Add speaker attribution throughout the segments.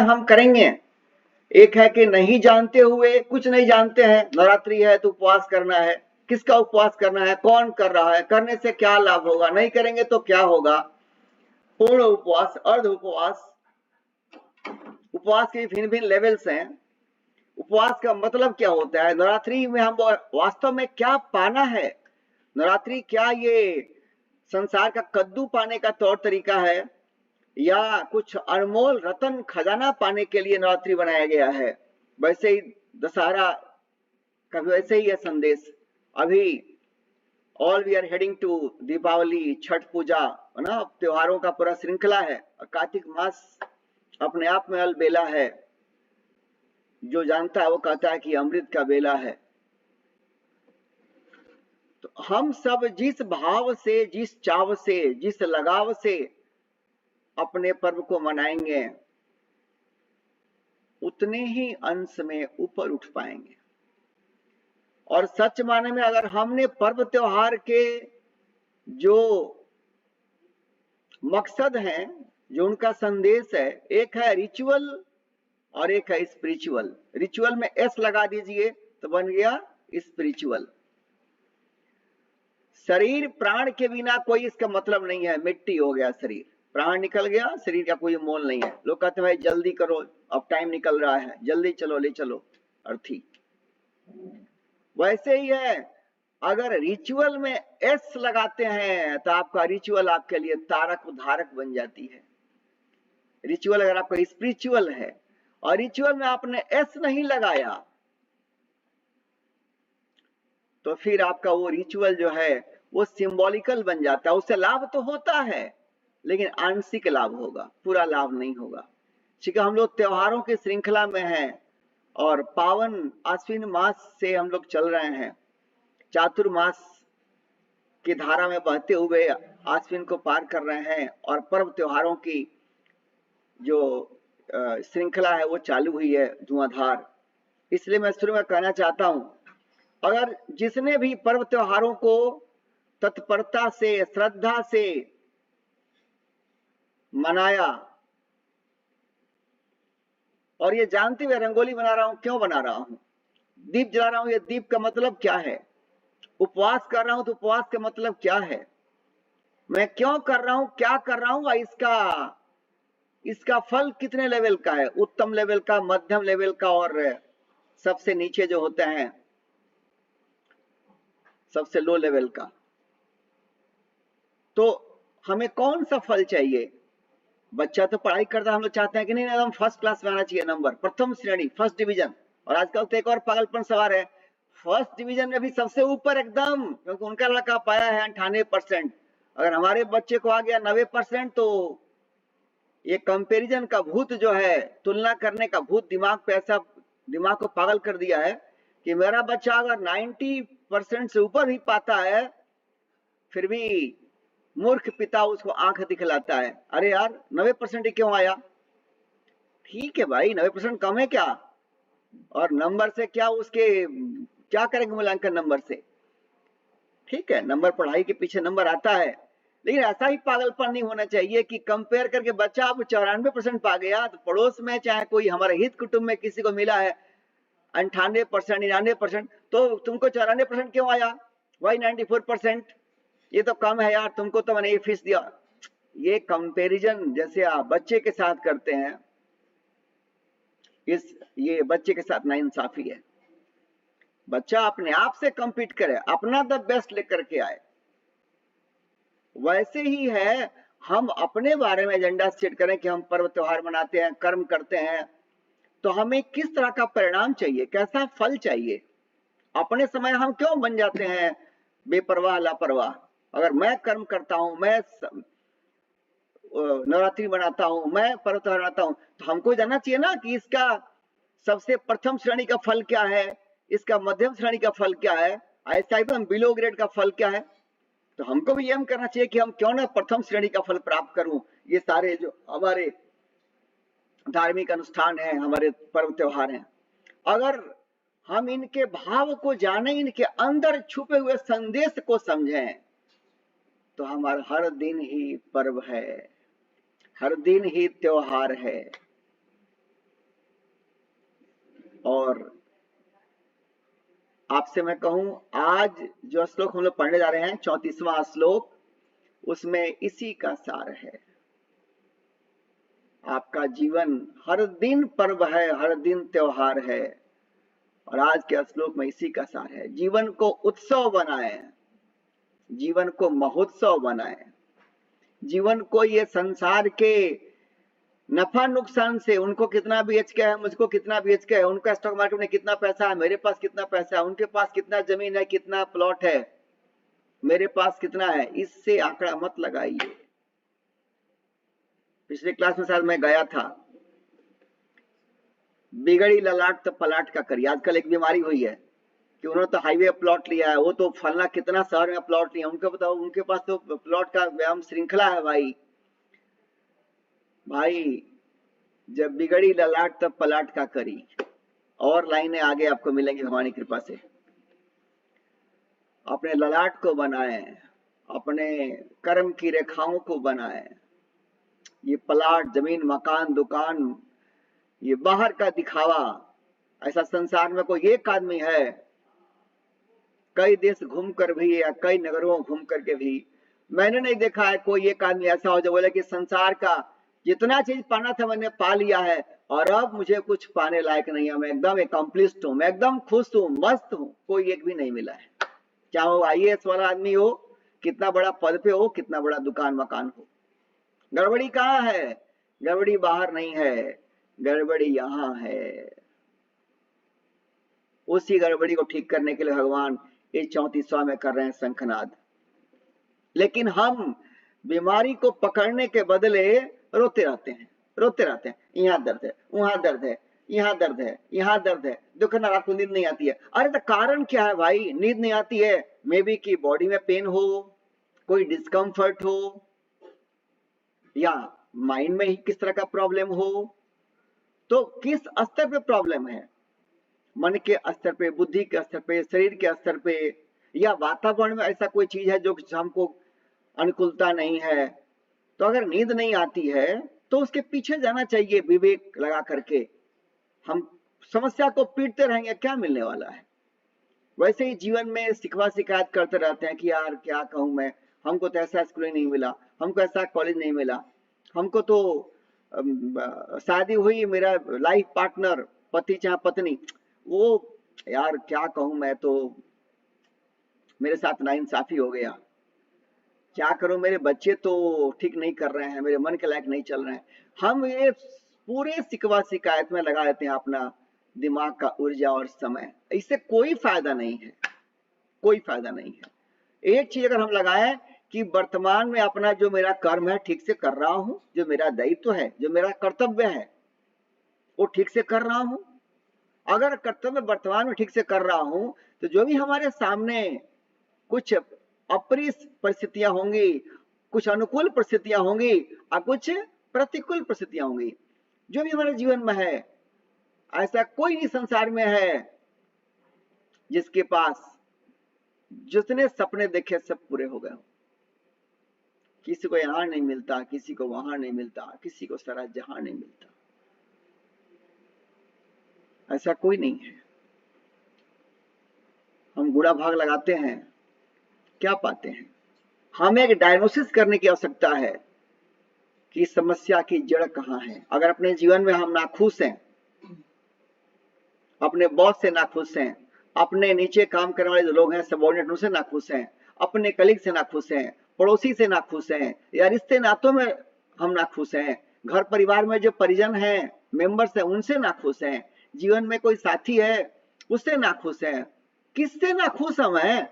Speaker 1: हम करेंगे। एक है कि नहीं जानते हुए, कुछ नहीं जानते हैं, नवरात्रि है तो उपवास करना है। किसका उपवास करना है, कौन कर रहा है, करने से क्या लाभ होगा, नहीं करेंगे तो क्या होगा। पूर्ण उपवास, अर्ध उपवास, उपवास के भिन्न भिन्न लेवल्स हैं। उपवास का मतलब क्या होता है, नवरात्रि में हम वास्तव में क्या पाना है। नवरात्रि क्या ये संसार का कद्दू पाने का तौर तरीका है, या कुछ अनमोल रतन खजाना पाने के लिए नवरात्रि बनाया गया है। वैसे ही दशहरा का वैसे ही है संदेश। अभी all we are heading to Deepavali, Chhath Puja, है ना, त्योहारों का पूरा श्रृंखला है। कार्तिक मास अपने आप में अलबेला है। जो जानता है वो कहता है कि अमृत का बेला है। तो हम सब जिस भाव से, जिस चाव से, जिस लगाव से अपने पर्व को मनाएंगे, उतने ही अंश में ऊपर उठ पाएंगे। और सच माने में अगर हमने पर्व त्योहार के जो मकसद हैं, जो उनका संदेश है, एक है रिचुअल और एक है स्पिरिचुअल। रिचुअल में एस लगा दीजिए तो बन गया स्पिरिचुअल। शरीर प्राण के बिना कोई इसका मतलब नहीं है, मिट्टी हो गया शरीर, प्राण निकल गया, शरीर का कोई मोल नहीं है। लोग कहते हैं भाई जल्दी करो, अब टाइम निकल रहा है, जल्दी चलो, ले चलो अर्थी। वैसे ही है, अगर रिचुअल में एस लगाते हैं तो आपका रिचुअल आपके लिए तारक उधारक बन जाती है। रिचुअल अगर आपका स्पिरिचुअल है और रिचुअल में आपने एस नहीं लगाया तो फिर आपका वो रिचुअल जो है वो सिंबॉलिकल बन जाता है। उससे लाभ तो होता है लेकिन आंशिक लाभ होगा, पूरा लाभ नहीं होगा। ठीक है, हम लोग त्योहारों की श्रृंखला में हैं और पावन आश्विन मास से हम लोग चल रहे हैं। चातुर्मास की धारा में बहते हुए आश्विन को पार कर रहे हैं और पर्व त्योहारों की जो श्रृंखला है वो चालू हुई है धुआंधार। इसलिए मैं शुरू में कहना चाहता हूं, अगर जिसने भी पर्व त्योहारों को तत्परता से, श्रद्धा से मनाया और ये जानते हुए रंगोली बना रहा हूं, क्यों बना रहा हूं, दीप जला रहा हूं, ये दीप का मतलब क्या है, उपवास कर रहा हूं तो उपवास का मतलब क्या है, मैं क्यों कर रहा हूं, क्या कर रहा हूं, इसका फल कितने लेवल का है, उत्तम लेवल का, मध्यम लेवल का और सबसे नीचे जो होते हैं सबसे लो लेवल का। तो हमें कौन सा फल चाहिए। बच्चा तो पढ़ाई करता है, हम लोग चाहते हैं कि नहीं एकदम फर्स्ट क्लास में आना चाहिए नंबर, प्रथम श्रेणी, फर्स्ट डिवीजन। और आजकल तो एक और पागलपन सवार है, फर्स्ट डिवीजन में भी सबसे ऊपर एकदम, क्योंकि उनका लड़का पाया है 98%। अगर हमारे बच्चे को आ गया 90% तो ये कंपैरिजन का भूत जो है, तुलना करने का भूत दिमाग पे ऐसा दिमाग को पागल कर दिया है कि मेरा बच्चा अगर 90% से ऊपर भी पाता है फिर भी मूर्ख पिता उसको आंख दिखलाता है। अरे यार 90% ही क्यों आया, ठीक है भाई 90% कम है क्या, और नंबर से क्या, उसके क्या करेंगे मूल्यांकन नंबर से। ठीक है, नंबर, पढ़ाई के पीछे नंबर आता है, लेकिन ऐसा ही पागलपन नहीं होना चाहिए कि कंपेयर करके बच्चा अब 94% पा गया तो पड़ोस में चाहे कोई हमारे हित कुटुंब में किसी को मिला है 98%, 99%, तो तुमको 94% क्यों आया, वाई 94%, ये तो कम है यार, तुमको तो मैंने ये फीस दिया। ये कंपैरिजन जैसे आप बच्चे के साथ करते हैं, ये बच्चे के साथ नाइंसाफी है। बच्चा अपने आप से compete करे, अपना द बेस्ट लेकर के आए। वैसे ही है, हम अपने बारे में एजेंडा सेट करें कि हम पर्व त्योहार मनाते हैं, कर्म करते हैं, तो हमें किस तरह का परिणाम चाहिए, कैसा फल चाहिए। अपने समय हम क्यों बन जाते हैं बेपरवाह, लापरवाह। अगर मैं कर्म करता हूं, मैं नवरात्रि मनाता हूं, मैं पर्व त्योहार मनाता हूं, तो हमको जानना चाहिए ना कि इसका सबसे प्रथम श्रेणी का फल क्या है, इसका मध्यम श्रेणी का फल क्या है, ऐसा एकदम बिलो ग्रेड का फल क्या है। तो हमको भी यह करना चाहिए कि हम क्यों ना प्रथम श्रेणी का फल प्राप्त करूं। ये सारे जो हमारे धार्मिक अनुष्ठान हैं, हमारे पर्व त्योहार हैं, अगर हम इनके भाव को जाने, इनके अंदर छुपे हुए संदेश को समझें, तो हमारा हर दिन ही पर्व है, हर दिन ही त्योहार है। और आपसे मैं कहूं, आज जो श्लोक हम लोग पढ़ने जा रहे हैं 34वां श्लोक, उसमें इसी का सार है। आपका जीवन हर दिन पर्व है, हर दिन त्योहार है, और आज के श्लोक में इसी का सार है। जीवन को उत्सव बनाएं, जीवन को महोत्सव बनाएं, जीवन को ये संसार के नफा नुकसान से, उनको कितना बीएचके है, मुझको कितना बीएचके है, उनका स्टॉक मार्केट में कितना पैसा है, मेरे पास कितना पैसा है, उनके पास कितना जमीन है, कितना प्लॉट है, मेरे पास कितना है, इससे आंकड़ा मत लगाइए। पिछले क्लास में शायद मैं गया था, बिगड़ी ललाट तो पलाट का करी। आजकल एक बीमारी हुई है कि उन्होंने तो हाईवे प्लॉट लिया है, वो तो फलना कितना शहर में प्लॉट लिया, उनको बताओ, उनके पास तो प्लॉट का व्यायाम श्रृंखला है। भाई जब बिगड़ी ललाट तब पलाट का करी। और लाइनें आगे आपको मिलेंगी भगवान की कृपा से। अपने ललाट को बनाएं, अपने कर्म की रेखाओं को बनाएं। ये प्लाट, जमीन, मकान, दुकान, ये बाहर का दिखावा, ऐसा संसार में कोई एक आदमी है, कई देश घूमकर भी या कई नगरों घूम करके भी मैंने नहीं देखा है कोई एक आदमी ऐसा हो जो बोले कि संसार का जितना चीज पाना था मैंने पा लिया है और अब मुझे कुछ पाने लायक नहीं है, मैं एकदम एकम्प्लिस्ड हूं, मैं एकदम खुश हूं, मस्त हूं। कोई एक भी नहीं मिला है, चाहे वो आईएएस वाला आदमी हो, कितना बड़ा पद पे हो, कितना बड़ा दुकान मकान हो। गड़बड़ी कहाँ है? गड़बड़ी बाहर नहीं है, गड़बड़ी यहाँ है। उसी गड़बड़ी को ठीक करने के लिए भगवान इस 34वां में कर रहे हैं शंखनाद। लेकिन हम बीमारी को पकड़ने के बदले रोते रहते हैं, रोते रहते हैं, यहाँ दर्द है, वहां दर्द है, यहाँ दर्द है, यहाँ दर्द है, दुख ना, रात को नींद नहीं आती है। अरे तो कारण क्या है भाई? नींद नहीं आती है, मे बी की बॉडी में पेन हो, कोई डिस्कम्फर्ट हो, या माइंड में ही किस तरह का प्रॉब्लम हो। तो किस स्तर पे प्रॉब्लम है? मन के स्तर पे, बुद्धि के स्तर पे, शरीर के स्तर पे, या वातावरण में ऐसा कोई चीज है जो हमको अनुकूलता नहीं है। तो अगर नींद नहीं आती है तो उसके पीछे जाना चाहिए विवेक लगा करके। हम समस्या को पीटते रहेंगे, क्या मिलने वाला है? वैसे ही जीवन में शिकवा शिकायत करते रहते हैं कि यार क्या कहूं मैं, हमको तो ऐसा स्कूल नहीं मिला, हमको ऐसा कॉलेज नहीं मिला, हमको तो शादी हुई, मेरा लाइफ पार्टनर, पति चाहे पत्नी, वो यार क्या कहूं मैं, तो मेरे साथ नाइंसाफी हो गया, क्या करूं, मेरे बच्चे तो ठीक नहीं कर रहे हैं, मेरे मन के लायक नहीं चल रहे हैं। हम ये पूरे शिकवा शिकायत में लगा देते हैं अपना दिमाग का ऊर्जा और समय। इससे कोई फायदा नहीं है, कोई फायदा नहीं है। एक चीज अगर हम लगाएं कि वर्तमान में अपना जो मेरा कर्म है ठीक से कर रहा हूं, जो मेरा दायित्व है, जो मेरा कर्तव्य है, वो ठीक से कर रहा हूं। अगर कर्तव्य वर्तमान में ठीक से कर रहा हूं तो जो भी हमारे सामने कुछ अप्रिय परिस्थितियां होंगी, कुछ अनुकूल परिस्थितियां होंगी और कुछ प्रतिकूल परिस्थितियां होंगी, जो भी हमारे जीवन में है, ऐसा कोई नहीं संसार में है जिसके पास जितने सपने देखे सब पूरे हो गए हो। किसी को यहां नहीं मिलता, किसी को वहां नहीं मिलता, किसी को सारा जहां नहीं मिलता, ऐसा कोई नहीं है। हम बुरा भाग लगाते हैं, क्या पाते हैं? हमें एक डायग्नोसिस करने की आवश्यकता है कि समस्या की जड़ कहां है। अगर अपने जीवन में हम नाखुश हैं, अपने बॉस से नाखुश हैं, अपने नीचे काम करने वाले जो लोग हैं सबऑर्डिनेट, उनसे नाखुश हैं, अपने कलीग से नाखुश हैं, पड़ोसी से नाखुश हैं, या रिश्ते नातों में हम नाखुश हैं, घर परिवार में जो परिजन हैं, मेंबर्स हैं, उनसे नाखुश हैं, जीवन में कोई साथी है उससे नाखुश हैं, किससे नाखुश हम हैं?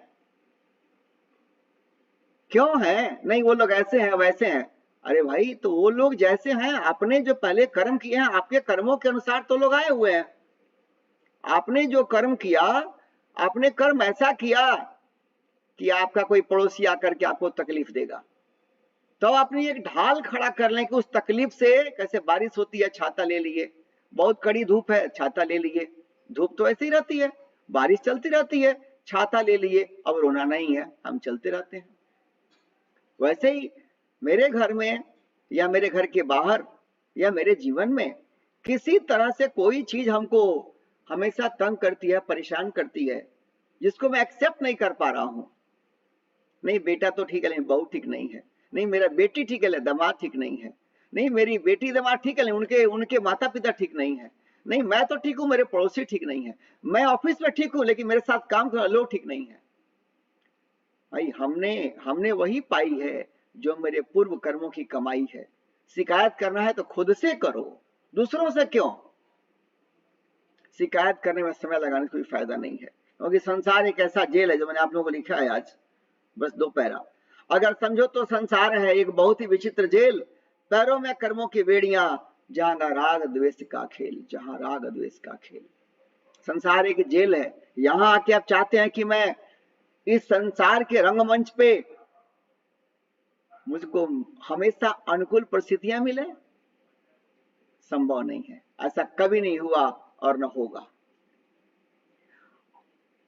Speaker 1: क्यों है? नहीं वो लोग ऐसे हैं वैसे हैं। अरे भाई, तो वो लोग जैसे हैं, आपने जो पहले कर्म किए हैं, आपके कर्मों के अनुसार तो लोग आए हुए हैं। आपने जो कर्म किया, आपने कर्म ऐसा किया कि आपका कोई पड़ोसी आकर के आपको तकलीफ देगा, तो आपने एक ढाल खड़ा कर लें कि उस तकलीफ से, कैसे बारिश होती है छाता ले लिए, बहुत कड़ी धूप है छाता ले लिए, धूप तो ऐसे ही रहती है, बारिश चलती रहती है, छाता ले लिए, अब रोना नहीं है, हम चलते रहते हैं। वैसे ही मेरे घर में या मेरे घर के बाहर या मेरे जीवन में किसी तरह से कोई चीज हमको हमेशा तंग करती है, परेशान करती है, जिसको मैं एक्सेप्ट नहीं कर पा रहा हूं। नहीं बेटा तो ठीक है लेकिन बहू ठीक नहीं है, नहीं मेरा बेटी ठीक है लेकिन दामाद ठीक नहीं है, नहीं मेरी बेटी दामाद ठीक है लेकिन उनके उनके माता पिता ठीक नहीं है, नहीं मैं तो ठीक हूं मेरे पड़ोसी ठीक नहीं है, मैं ऑफिस में ठीक हूं लेकिन मेरे साथ काम करने वाले लोग ठीक नहीं है। भाई हमने वही पाई है जो मेरे पूर्व कर्मों की कमाई है। शिकायत करना है तो खुद से करो, दूसरों से क्यों? शिकायत करने में समय लगाने का कोई फायदा नहीं है, क्योंकि संसार एक ऐसा जेल है जो मैंने आप लोगों को लिखा है आज, बस 2 पैरा। अगर समझो तो संसार है एक बहुत ही विचित्र जेल, पैरों में कर्मों की बेड़ियां, जहां राग द्वेष का खेल, जहां राग द्वेष का खेल। संसार एक जेल है, यहां आके आप चाहते हैं कि मैं इस संसार के रंगमंच पे मुझको हमेशा अनुकूल परिस्थितियां मिले, संभव नहीं है, ऐसा कभी नहीं हुआ और न होगा।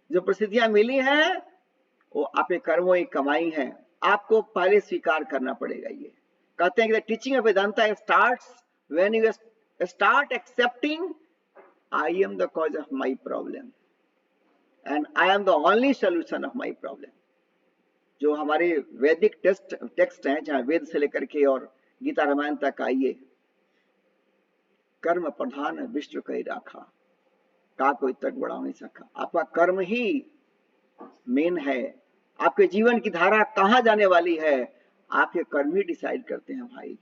Speaker 1: जो परिस्थितियां मिली हैं वो आपके कर्मों की कमाई है, आपको पहले स्वीकार करना पड़ेगा। ये कहते हैं कि teaching of Vedanta starts when you start accepting I am the cause of my problem and I am the only solution of my problem. जो हमारे वैदिक टेक्स्ट हैं, जहां वेद से लेकर के और गीता रामायण तक आइए, कर्म प्रधान विश्व कई राखा, का कोई तक बढ़ा नहीं सका। आपका कर्म ही मेन है, आपके जीवन की धारा कहां जाने वाली है, आपके कर्म ही डिसाइड करते हैं भाई।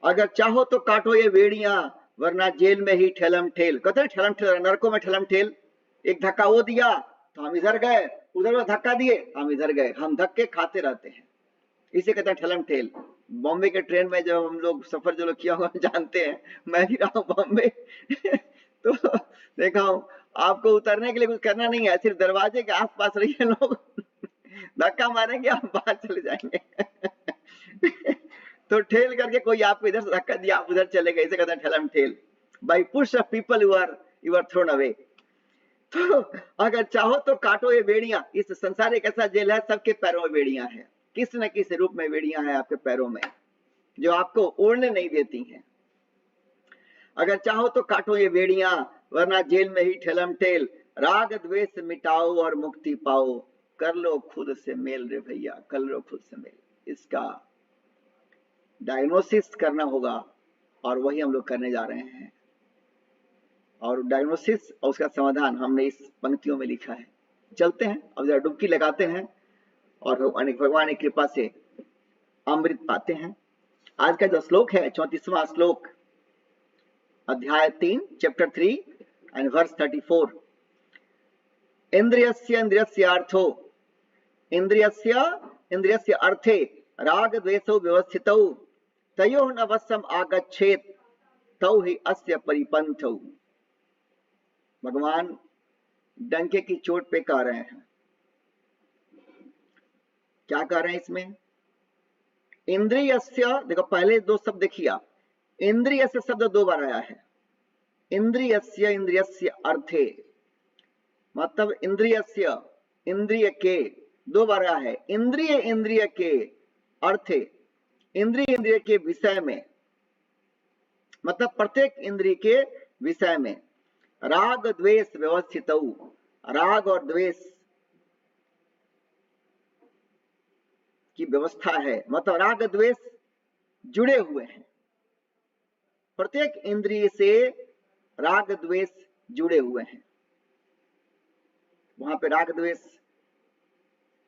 Speaker 1: अगर चाहो तो काटो ये बेड़ियां, वरना जेल में ही ठेलम ठेल। कहते ठेलम ठेल, नरकों में ठेलम ठेल। एक धक्का वो दिया तो हम इधर गए, उधर में धक्का दिए हम इधर गए, हम धक्के खाते रहते हैं, इसे कहते हैं ठेलम ठेल। बॉम्बे के ट्रेन में जब हम लोग सफर जो लोग किया हुआ जानते हैं, मैं भी रहा हूँ बॉम्बे तो देखा हूँ, आपको उतरने के लिए कुछ करना नहीं है, सिर्फ दरवाजे के आसपास रहिए, लोग धक्का मारेंगे आप बाहर चले जाएंगे तो ठेल करके कोई आपको इधर से धक्का दिया, आप उधर चले गए, इसे कहते हैं ठेलम ठेल। By push of people you are thrown away. तो अगर चाहो तो काटो ये बेड़ियां। इस संसार एक ऐसा जेल है, सबके पैरों में बेड़ियां हैं, किस न किस रूप में बेड़ियां हैं आपके पैरों में, जो आपको ओढ़ने नहीं देती हैं। अगर चाहो तो काटो ये बेड़ियां, वरना जेल में ही ठेलम ठेल। राग द्वेष मिटाओ और मुक्ति पाओ, कर लो खुद से मेल रे भैया, कर लो खुद से मेल। इसका डायग्नोसिस करना होगा और वही हम लोग करने जा रहे हैं। और डायग्नोसिस और उसका समाधान हमने इस पंक्तियों में लिखा है। चलते हैं अब जरा डुबकी लगाते हैं और भगवान की कृपा से अमृत पाते हैं। आज का जो श्लोक है 34वां श्लोक, अध्याय 3 चैप्टर 3 एंड वर्स 34। इंद्रियस्य इंद्रियस्यार्थो, इंद्रियस्य इंद्रियस्य अर्थे राग द्वेषौ व्यवस्थितौ, तयोः न वशम् आगच्छेत्, तौ हि अस्य परिपन्थौ। भगवान डंके की चोट पे कह रहे हैं, क्या कह रहे हैं इसमें? इंद्रियस्य, देखो पहले 2 शब्द देखिए, इंद्रियस्य शब्द 2 बार आया है। इंद्रियस्य इंद्रियस्य अर्थे, मतलब इंद्रियस्य इंद्रिय के 2 बार आया है। इंद्रिय इंद्रिय के अर्थे, इंद्रिय इंद्रिय के विषय में, मतलब प्रत्येक इंद्रिय के विषय में। राग द्वेष व्यवस्थित, राग और द्वेष की व्यवस्था है, मतलब राग द्वेष जुड़े हुए हैं। प्रत्येक इंद्रिय से राग द्वेष जुड़े हुए हैं, वहां पे राग द्वेष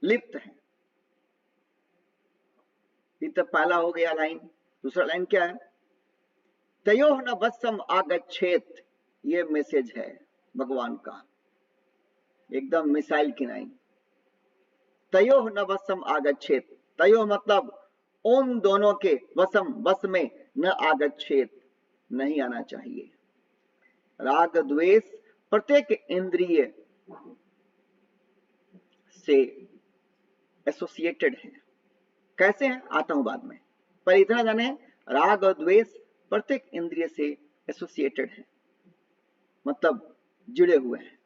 Speaker 1: लिप्त है। ये तो पहला हो गया लाइन। दूसरा लाइन क्या है? तयोः न वशम् आगच्छेत्, ये मैसेज है भगवान का, एकदम मिसाइल की लाइन। तयोः न वशम् आगच्छेत्, तयोः मतलब उन दोनों के, वशम वश में, न आगच्छेत् नहीं आना चाहिए। राग द्वेष प्रत्येक इंद्रिय से एसोसिएटेड है। कैसे है आता हूं बाद में, पर इतना जाने राग और द्वेष प्रत्येक इंद्रिय से एसोसिएटेड है, मतलब जुड़े हुए हैं।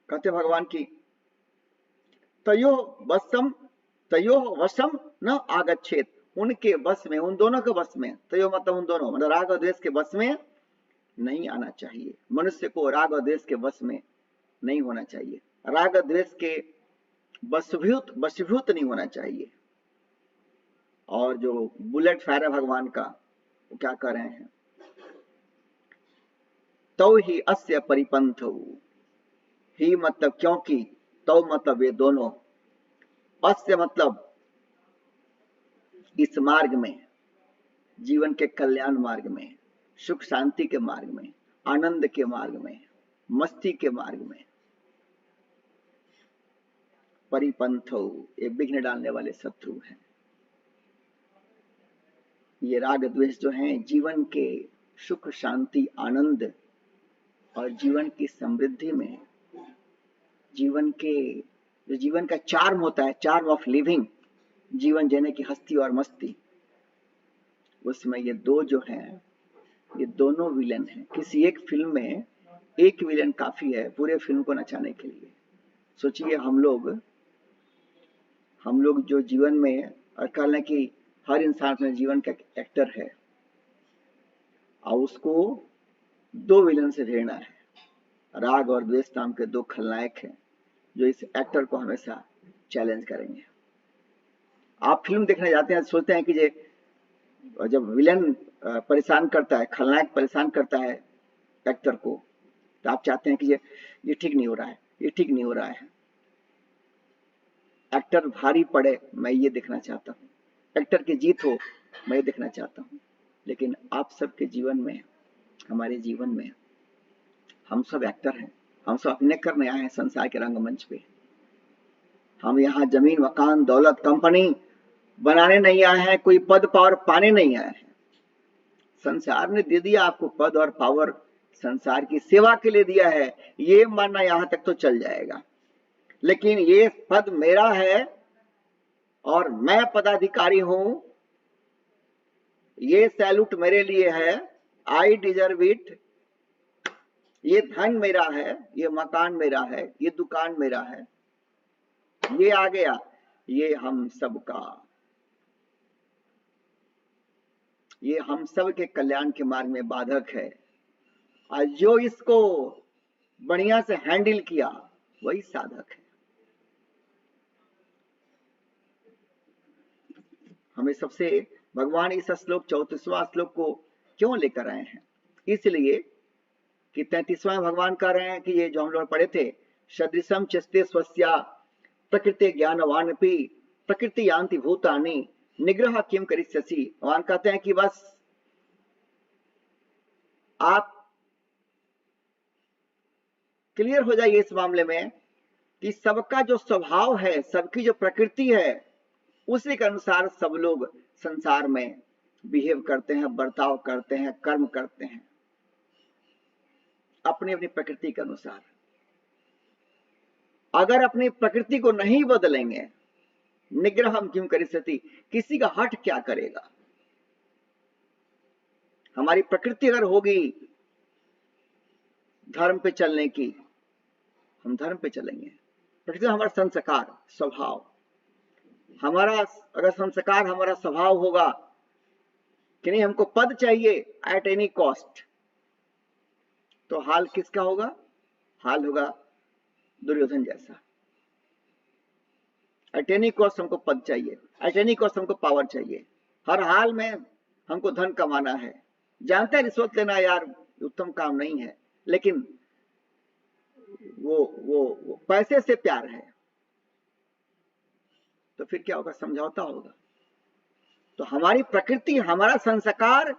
Speaker 1: कहते भगवान की तयोः वशम न आगच्छेत्, उनके बस में, उन दोनों के बस में, तो ये मतलब उन दोनों मतलब राग और द्वेष के बस में नहीं आना चाहिए। मनुष्य को राग और द्वेष के बस में नहीं होना चाहिए, राग और द्वेष के वशीभूत नहीं होना चाहिए। और जो बुलेट फायर है भगवान का, वो क्या कर रहे हैं, तो ही अस्य परिपंथ, ही मतलब क्योंकि, तो मतलब ये दोनों, अस्य मतलब इस मार्ग में, जीवन के कल्याण मार्ग में, सुख शांति के मार्ग में, आनंद के मार्ग में, मस्ती के मार्ग में, परिपंथो, ये विघ्न डालने वाले शत्रु हैं। ये राग द्वेष जो हैं जीवन के सुख शांति आनंद और जीवन की समृद्धि में, जीवन के जो जीवन का चार्म होता है, चार्म ऑफ लिविंग, जीवन जीने की हस्ती और मस्ती, उसमें ये दो जो हैं, ये दोनों विलन हैं। किसी एक फिल्म में एक विलन काफी है पूरे फिल्म को नचाने के लिए। सोचिए हम लोग जो जीवन में, और कह लें कि हर इंसान अपने जीवन का एक्टर है, और उसको दो विलन से घेरना है। राग और द्वेष नाम के दो खलनायक हैं जो इस एक्टर को हमेशा चैलेंज करेंगे। आप फिल्म देखने जाते हैं, सोचते हैं कि जब विलन परेशान करता है, खलनायक परेशान करता है एक्टर को, तो आप चाहते हैं कि ये ठीक नहीं हो रहा है, ये ठीक नहीं हो रहा है, एक्टर भारी पड़े, मैं ये देखना चाहता हूँ, एक्टर की जीत हो, मैं ये देखना चाहता हूँ। लेकिन आप सबके जीवन में, हमारे जीवन में, हम सब एक्टर हैं, हम सब अभिनय करने आए हैं संसार के रंगमंच पे। हम यहाँ जमीन मकान दौलत कंपनी बनाने नहीं आए हैं, कोई पद पावर पाने नहीं आए हैं। संसार ने दे दिया आपको पद और पावर, संसार की सेवा के लिए दिया है, ये मानना यहाँ तक तो चल जाएगा। लेकिन ये पद मेरा है और मैं पदाधिकारी हूं, ये सैल्यूट मेरे लिए है, आई डिजर्व इट, ये धन मेरा है, ये मकान मेरा है, ये दुकान मेरा है, ये आ गया, ये हम सबका, ये हम सब के कल्याण के मार्ग में बाधक है। और जो इसको बढ़िया से हैंडल किया वही साधक है। हमें सबसे भगवान इस श्लोक 34वां श्लोक को क्यों लेकर आए हैं, इसलिए कि 33वां भगवान कह रहे हैं कि ये जो हम लोग पढ़े थे, सदृशम चस्ते स्वस्या प्रकृति ज्ञानवानपि प्रकृति यान्ति भूतानि निग्रह किम करिष्यसि। भगवान कहते हैं कि बस आप क्लियर हो जाइए इस मामले में कि सबका जो स्वभाव है, सबकी जो प्रकृति है, उसी के अनुसार सब लोग संसार में बिहेव करते हैं, बर्ताव करते हैं, कर्म करते हैं, अपनी अपनी प्रकृति के अनुसार। अगर अपनी प्रकृति को नहीं बदलेंगे, निग्रह हम क्यों करिष्यति, किसी का हट क्या करेगा। हमारी प्रकृति अगर होगी धर्म पे चलने की, हम धर्म पे चलेंगे। प्रकृति हमारा संस्कार स्वभाव, हमारा अगर संस्कार हमारा स्वभाव होगा कि नहीं हमको पद चाहिए एट एनी कॉस्ट, तो हाल किसका होगा, हाल होगा दुर्योधन जैसा। एट एनी कॉस्ट हमको पद चाहिए, एट एनी कॉस्ट हमको पावर चाहिए, हर हाल में हमको धन कमाना है। जानते हैं रिश्वत लेना यार उत्तम काम नहीं है, लेकिन वो पैसे से प्यार है, तो फिर क्या होगा, समझौता होगा। तो हमारी प्रकृति हमारा संस्कार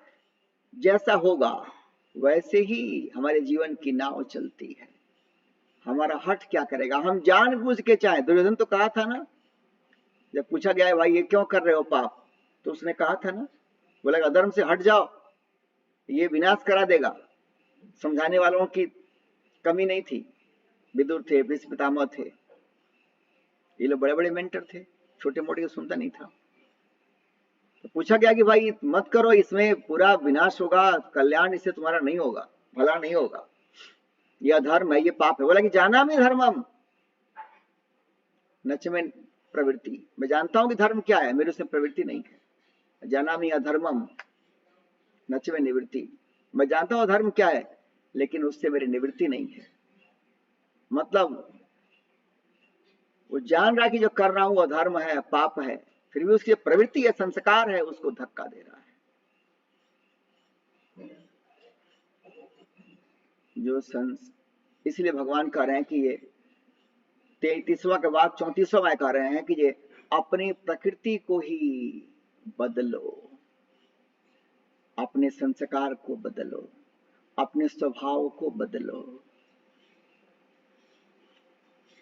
Speaker 1: जैसा होगा वैसे ही हमारे जीवन की नाव चलती है। हमारा हट क्या करेगा, हम जानबूझ के चाहे, दुर्योधन तो कहा था ना, जब पूछा गया है भाई ये क्यों कर रहे हो पाप, तो उसने कहा था ना, बोला अधर्म से हट जाओ, ये विनाश करा देगा। समझाने वालों की कमी नहीं थी, विदुर थे, भीष्म पितामह थे, ये लोग बड़े बड़े मेंटर थे, छोटे मोटे को सुनता नहीं था। तो पूछा गया कि भाई मत करो, इसमें पूरा विनाश होगा, कल्याण इससे तुम्हारा नहीं होगा, भला नहीं होगा, यह धर्म है, ये पाप है। बोला कि जाना में धर्मम नच में प्रवृत्ति, मैं जानता हूं कि धर्म क्या है, मेरे उसमें प्रवृत्ति नहीं है। जानामि अधर्मम नच में निवृत्ति, मैं जानता हूं अधर्म क्या है लेकिन उससे मेरी निवृत्ति नहीं है। मतलब वो जान रहा है कि जो कर रहा हूं वो धर्म है, पाप है, फिर भी उसकी प्रवृत्ति है, संस्कार है, उसको धक्का दे रहा है। जो इसलिए भगवान कह रहे हैं कि ये 33वां के बाद 34वां कह रहे हैं कि ये अपनी प्रकृति को ही बदलो, अपने संस्कार को बदलो, अपने स्वभाव को बदलो।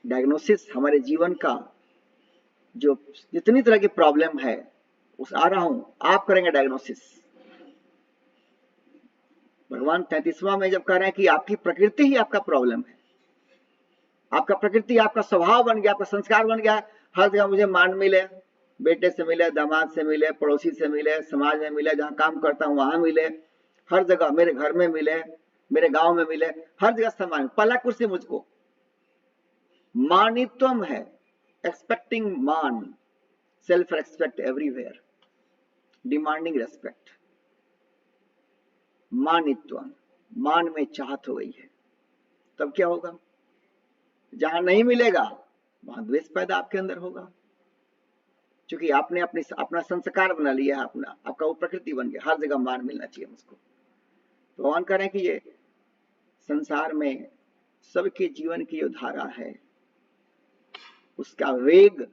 Speaker 1: डायग्नोसिस हमारे जीवन का जो जितनी तरह की प्रॉब्लम है उस आ रहा हूं, आप करेंगे डायग्नोसिस। भगवान 33वां में जब कह रहे हैं कि आपकी प्रकृति ही आपका प्रॉब्लम है, आपका प्रकृति आपका स्वभाव बन गया, आपका संस्कार बन गया। हर जगह मुझे मान मिले, बेटे से मिले, दामाद से मिले, पड़ोसी से मिले, समाज में मिले, जहां काम करता हूं वहां मिले, हर जगह मेरे घर में मिले, मेरे गांव में मिले, हर जगह सम्मान। पहला कुर्सी मुझको मानित्वम है, एक्सपेक्टिंग मान, self respect everywhere, demanding respect. मानित्वम, मान में चाहत हो गई है, तब क्या होगा? जहां नहीं मिलेगा वहां द्वेष पैदा आपके अंदर होगा, क्योंकि आपने अपना संस्कार बना लिया है, अपना आपका वो प्रकृति बन गया, हर जगह मान मिलना चाहिए मुझको। तो भगवान कह रहे हैं कि ये संसार में सबके जीवन की जो धारा है उसका वेग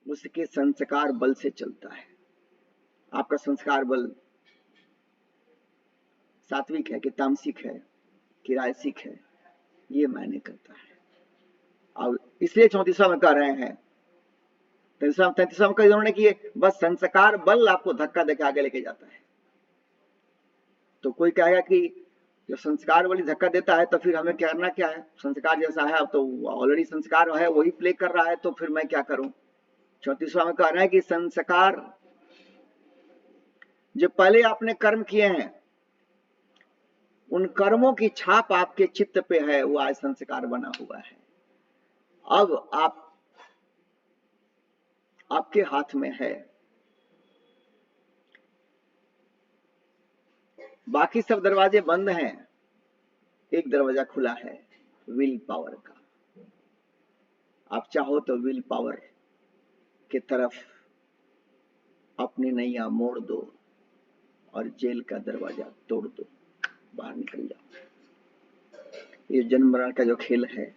Speaker 1: उसके संस्कार बल से चलता है। आपका संस्कार बल सात्विक है कि तामसिक है कि राजसिक है, ये मायने करता है। अब इसलिए 34वां में कह रहे हैं, 33वां में कह इन्होंने कि बस संस्कार बल आपको धक्का देकर आगे लेके जाता है। तो कोई कहेगा कि जो संस्कार वाली धक्का देता है तो फिर हमें करना क्या है? संस्कार जैसा है, अब तो ऑलरेडी संस्कार है, वही प्ले कर रहा है, तो फिर मैं क्या करूं? 34वां में कह रहा है कि संस्कार जो पहले आपने कर्म किए हैं उन कर्मों की छाप आपके चित्त पे है, वो आज संस्कार बना हुआ है। अब आपके हाथ में है, बाकी सब दरवाजे बंद हैं, एक दरवाजा खुला है, विल पावर का। आप चाहो तो विल पावर के तरफ अपनी नैया मोड़ दो और जेल का दरवाजा तोड़ दो, बाहर निकल जाओ। ये जन्म मरण का जो खेल है,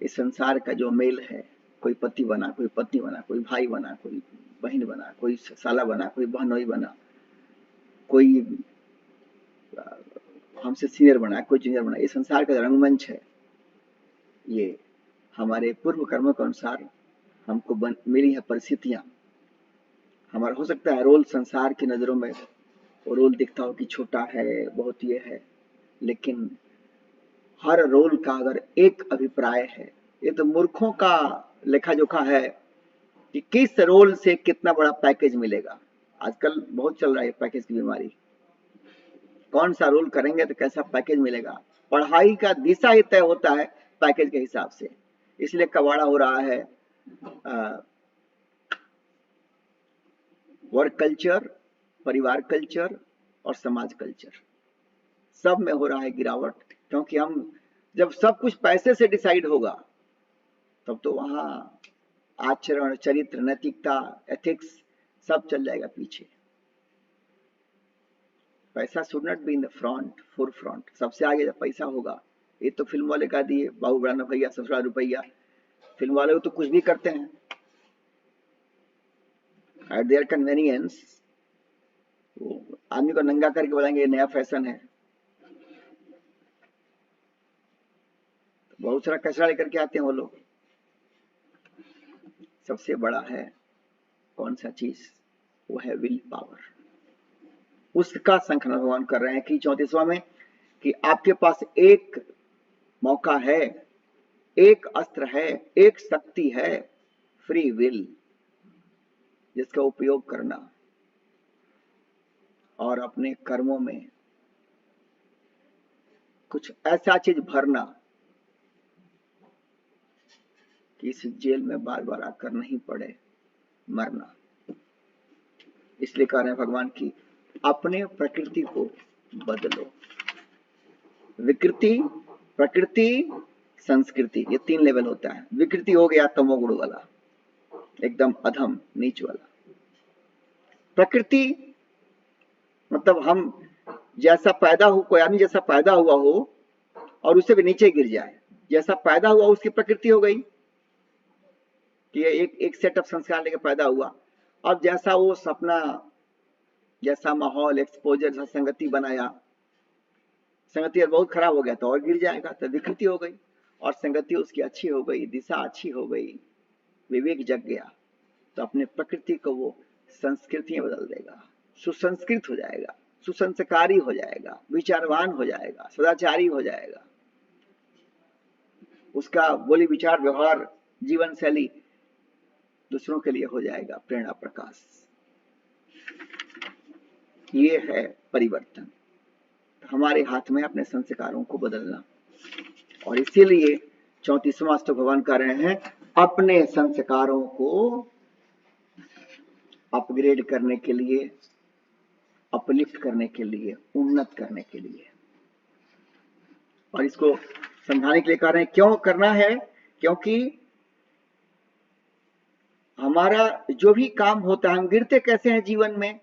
Speaker 1: इस संसार का जो मेल है, कोई पति बना, कोई पत्नी बना, कोई भाई बना, कोई बहन बना, कोई साला बना, कोई बहनोई बना, कोई हमसे सीनियर बना, कोई जूनियर बना, ये संसार का रंगमंच है। ये हमारे पूर्व कर्मों के अनुसार हमको मिली है परिस्थितियां। हमारा हो सकता है रोल संसार की नजरों में वो रोल दिखता हो कि छोटा है, बहुत ये है, लेकिन हर रोल का अगर एक अभिप्राय है, ये तो मूर्खों का लेखा जोखा है कि किस रोल से कितना बड़ा पैकेज मिलेगा। आजकल बहुत चल रहा है पैकेज की बीमारी, कौन सा रोल करेंगे तो कैसा पैकेज मिलेगा। पढ़ाई का दिशा ही तय होता है पैकेज के हिसाब से। इसलिए कबाड़ा हो रहा है वर्क कल्चर, परिवार कल्चर और समाज कल्चर, सब में हो रहा है गिरावट। क्योंकि हम जब सब कुछ पैसे से डिसाइड होगा तब तो वहां आचरण, चरित्र, नैतिकता, एथिक्स सब चल जाएगा पीछे। पैसा should not be in the front, four front. सबसे आगे जब पैसा होगा, ये तो फिल्म वाले का दिए बाबू बड़ा भैया ससुरा रुपैया, फिल्म वाले को तो कुछ भी करते हैं एट देयर कन्वीनियंस। वो आदमी को नंगा करके बोलेंगे ये नया फैशन है, बहुत सारा कचरा लेकर के आते हैं वो लोग। सबसे बड़ा है कौन सा चीज? वो है विल पावर। उसका संख्यान भगवान कर रहे हैं कि 34वां में कि आपके पास एक मौका है, एक अस्त्र है, एक शक्ति है, फ्री विल, जिसका उपयोग करना और अपने कर्मों में कुछ ऐसा चीज भरना कि इस जेल में बार बार आकर नहीं पड़े मरना। इसलिए कह रहे हैं भगवान की अपने प्रकृति को बदलो। विकृति, प्रकृति, संस्कृति, ये 3 लेवल होता है। विकृति हो गया तमोगुण वाला, एकदम अधम नीच वाला। प्रकृति मतलब हम जैसा पैदा हो, कोई आदमी जैसा पैदा हुआ हो और उससे भी नीचे गिर जाए, जैसा पैदा हुआ उसकी प्रकृति हो गई कि ये एक सेट ऑफ संस्कार लेकर पैदा हुआ। अब जैसा वो सपना, जैसा माहौल, एक्सपोजर, जैसा संगति बनाया, संगति बहुत खराब हो गया तो और गिर जाएगा, तो विकृति हो गई। और संगति उसकी अच्छी हो गई, दिशा अच्छी हो गई, विवेक जग गया, तो अपने प्रकृति को वो संस्कृति में बदल देगा, सुसंस्कृत हो जाएगा, सुसंस्कारी हो जाएगा, विचारवान हो जाएगा, सदाचारी हो जाएगा। उसका बोली, विचार, व्यवहार, जीवन शैली दूसरों के लिए हो जाएगा प्रेरणा प्रकाश। ये है परिवर्तन। हमारे हाथ में अपने संस्कारों को बदलना। और इसीलिए 34वां श्लोक भगवान कह रहे हैं अपने संस्कारों को अपग्रेड करने के लिए, अपलिफ्ट करने के लिए, उन्नत करने के लिए। और इसको समझाने के लिए कह रहे हैं क्यों करना है, क्योंकि हमारा जो भी काम होता है, हम गिरते कैसे हैं जीवन में,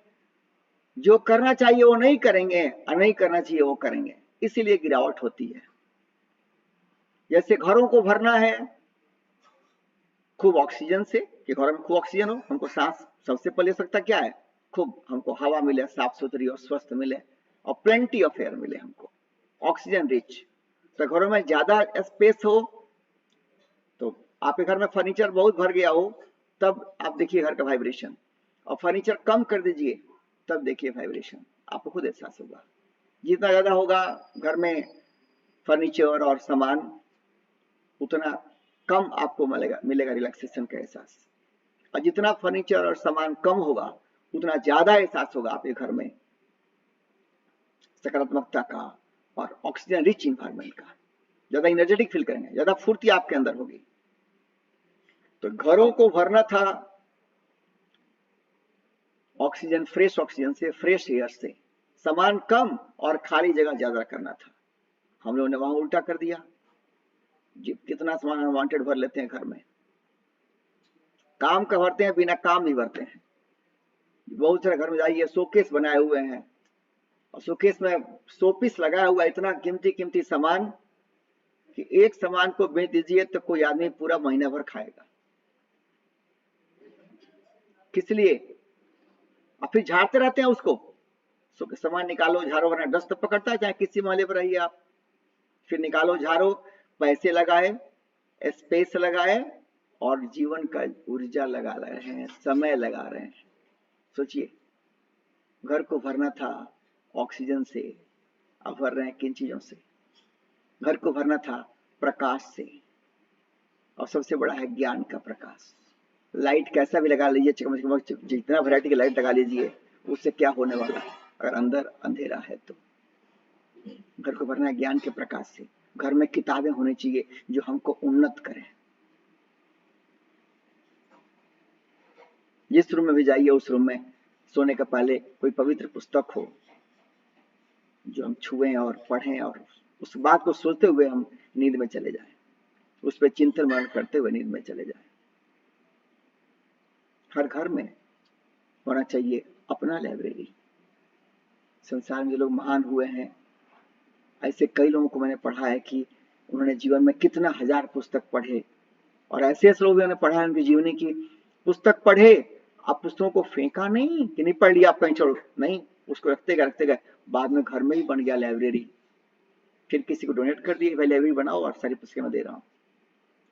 Speaker 1: जो करना चाहिए वो नहीं करेंगे और नहीं करना चाहिए वो करेंगे, इसीलिए गिरावट होती है। जैसे घरों को भरना है खूब ऑक्सीजन से, कि घरों में खूब ऑक्सीजन हो, हमको सांस सबसे पहले सकता क्या है, खूब हमको हवा मिले, साफ सुथरी और स्वस्थ मिले, और प्लेंटी ऑफ एयर मिले, हमको ऑक्सीजन रिच। तो घरों में ज्यादा स्पेस हो, तो आपके घर में फर्नीचर बहुत भर गया हो, तब आप देखिए घर का वाइब्रेशन, और फर्नीचर कम कर दीजिए तब देखिए वाइब्रेशन, आपको खुद एहसास होगा। जितना ज्यादा होगा घर में फर्नीचर और सामान, उतना कम आपको मिलेगा रिलैक्सेशन का एहसास। और जितना फर्नीचर और सामान कम होगा उतना ज्यादा एहसास होगा आपके घर में सकारात्मकता का और ऑक्सीजन रिच इन्वायरमेंट का। ज्यादा एनर्जेटिक फील करेंगे, ज्यादा फुर्ती आपके अंदर होगी। तो घरों को भरना था ऑक्सीजन, फ्रेश ऑक्सीजन से, फ्रेश एयर से, सामान कम और खाली जगह ज्यादा करना था। हम लोगों ने वहां उल्टा कर दिया, कितना सामान अनवांटेड भर लेते हैं घर में, काम का भरते हैं, बिना काम ही भरते हैं। बहुत सारे घर में जाइए शोकेस बनाए हुए हैं, और शोकेस में शोपीस लगाया हुआ इतना कीमती कीमती सामान कि एक सामान को बेच दीजिए तो कोई आदमी पूरा महीना भर खाएगा। किस लिए? और फिर झाड़ते रहते हैं उसको, सामान निकालो झाड़ो, वरना डस्ट तो पकड़ता है, चाहे किसी मोहल्ले पर रहिए आप। फिर निकालो झाड़ो, पैसे लगाए, स्पेस लगाए, और जीवन का ऊर्जा लगा रहे हैं, समय लगा रहे हैं। सोचिए, घर को भरना था ऑक्सीजन से, अब भर रहे हैं किन चीजों से? घर को भरना था प्रकाश से, और सबसे बड़ा है ज्ञान का प्रकाश। लाइट कैसा भी लगा लीजिए, जितना वैरायटी की लाइट लगा लीजिए, उससे क्या होने वाला है अगर अंदर अंधेरा है तो? घर को भरना है ज्ञान के प्रकाश से। घर में किताबें होनी चाहिए जो हमको उन्नत करें। जिस रूम में भी जाइए, उस रूम में सोने का पहले कोई पवित्र पुस्तक हो जो हम छुएं और पढ़ें, और उस बात को सोचते हुए हम नींद में चले जाएं, उस पर चिंतन मनन करते हुए नींद में चले जाएं। हर घर में होना चाहिए अपना लाइब्रेरी। संसार में जो लोग महान हुए हैं, ऐसे कई लोगों को मैंने पढ़ा है कि उन्होंने जीवन में कितना हजार पुस्तक पढ़े, और ऐसे ऐसे लोग उन्होंने पढ़ा है उनकी जीवनी की पुस्तक पढ़े। आप पुस्तकों को फेंका नहीं कि नहीं पढ़ लिया आप कहीं छोड़ो, नहीं, उसको रखते गए, बाद में घर में ही बन गया लाइब्रेरी। फिर किसी को डोनेट कर दिए, भाई लाइब्रेरी बनाओ और सारी पुस्तकें मैं दे रहा हूँ।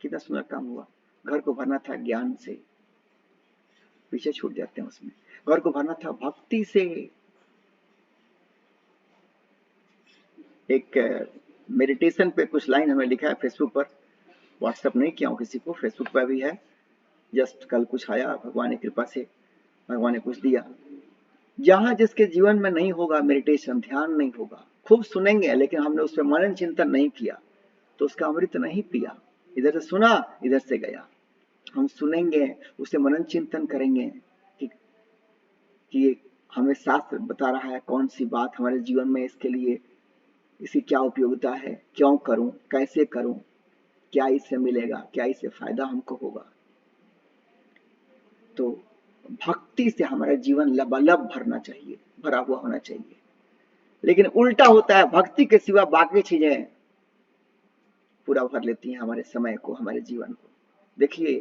Speaker 1: कितना सुंदर काम हुआ। घर को भरना था ज्ञान से, पीछे छूट जाते हैं उसमें। घर को भरना था भक्ति से। एक मेडिटेशन पे कुछ लाइन हमें लिखा है फेसबुक पर, व्हाट्सएप नहीं किया हूँ किसी को, फेसबुक पर भी है। जस्ट कल कुछ आया, भगवान की कृपा से भगवान ने कुछ दिया। जहां जिसके जीवन में नहीं होगा मेडिटेशन, ध्यान नहीं होगा, खूब सुनेंगे लेकिन हमने उस पर मनन चिंतन नहीं किया, तो उसका अमृत नहीं पिया। इधर से सुना, इधर से गया। हम सुनेंगे, उसे मनन चिंतन करेंगे कि कि हमें शास्त्र बता रहा है कौन सी बात हमारे जीवन में इसके लिए, इसकी क्या उपयोगिता है, क्यों करूं, कैसे करूं, क्या इससे मिलेगा, क्या इससे फायदा हमको होगा। तो भक्ति से हमारा जीवन लबालब भरना चाहिए, भरा हुआ होना चाहिए। लेकिन उल्टा होता है, भक्ति के सिवा बाकी चीजें पूरा भर लेती हैं हमारे समय को, हमारे जीवन को। देखिए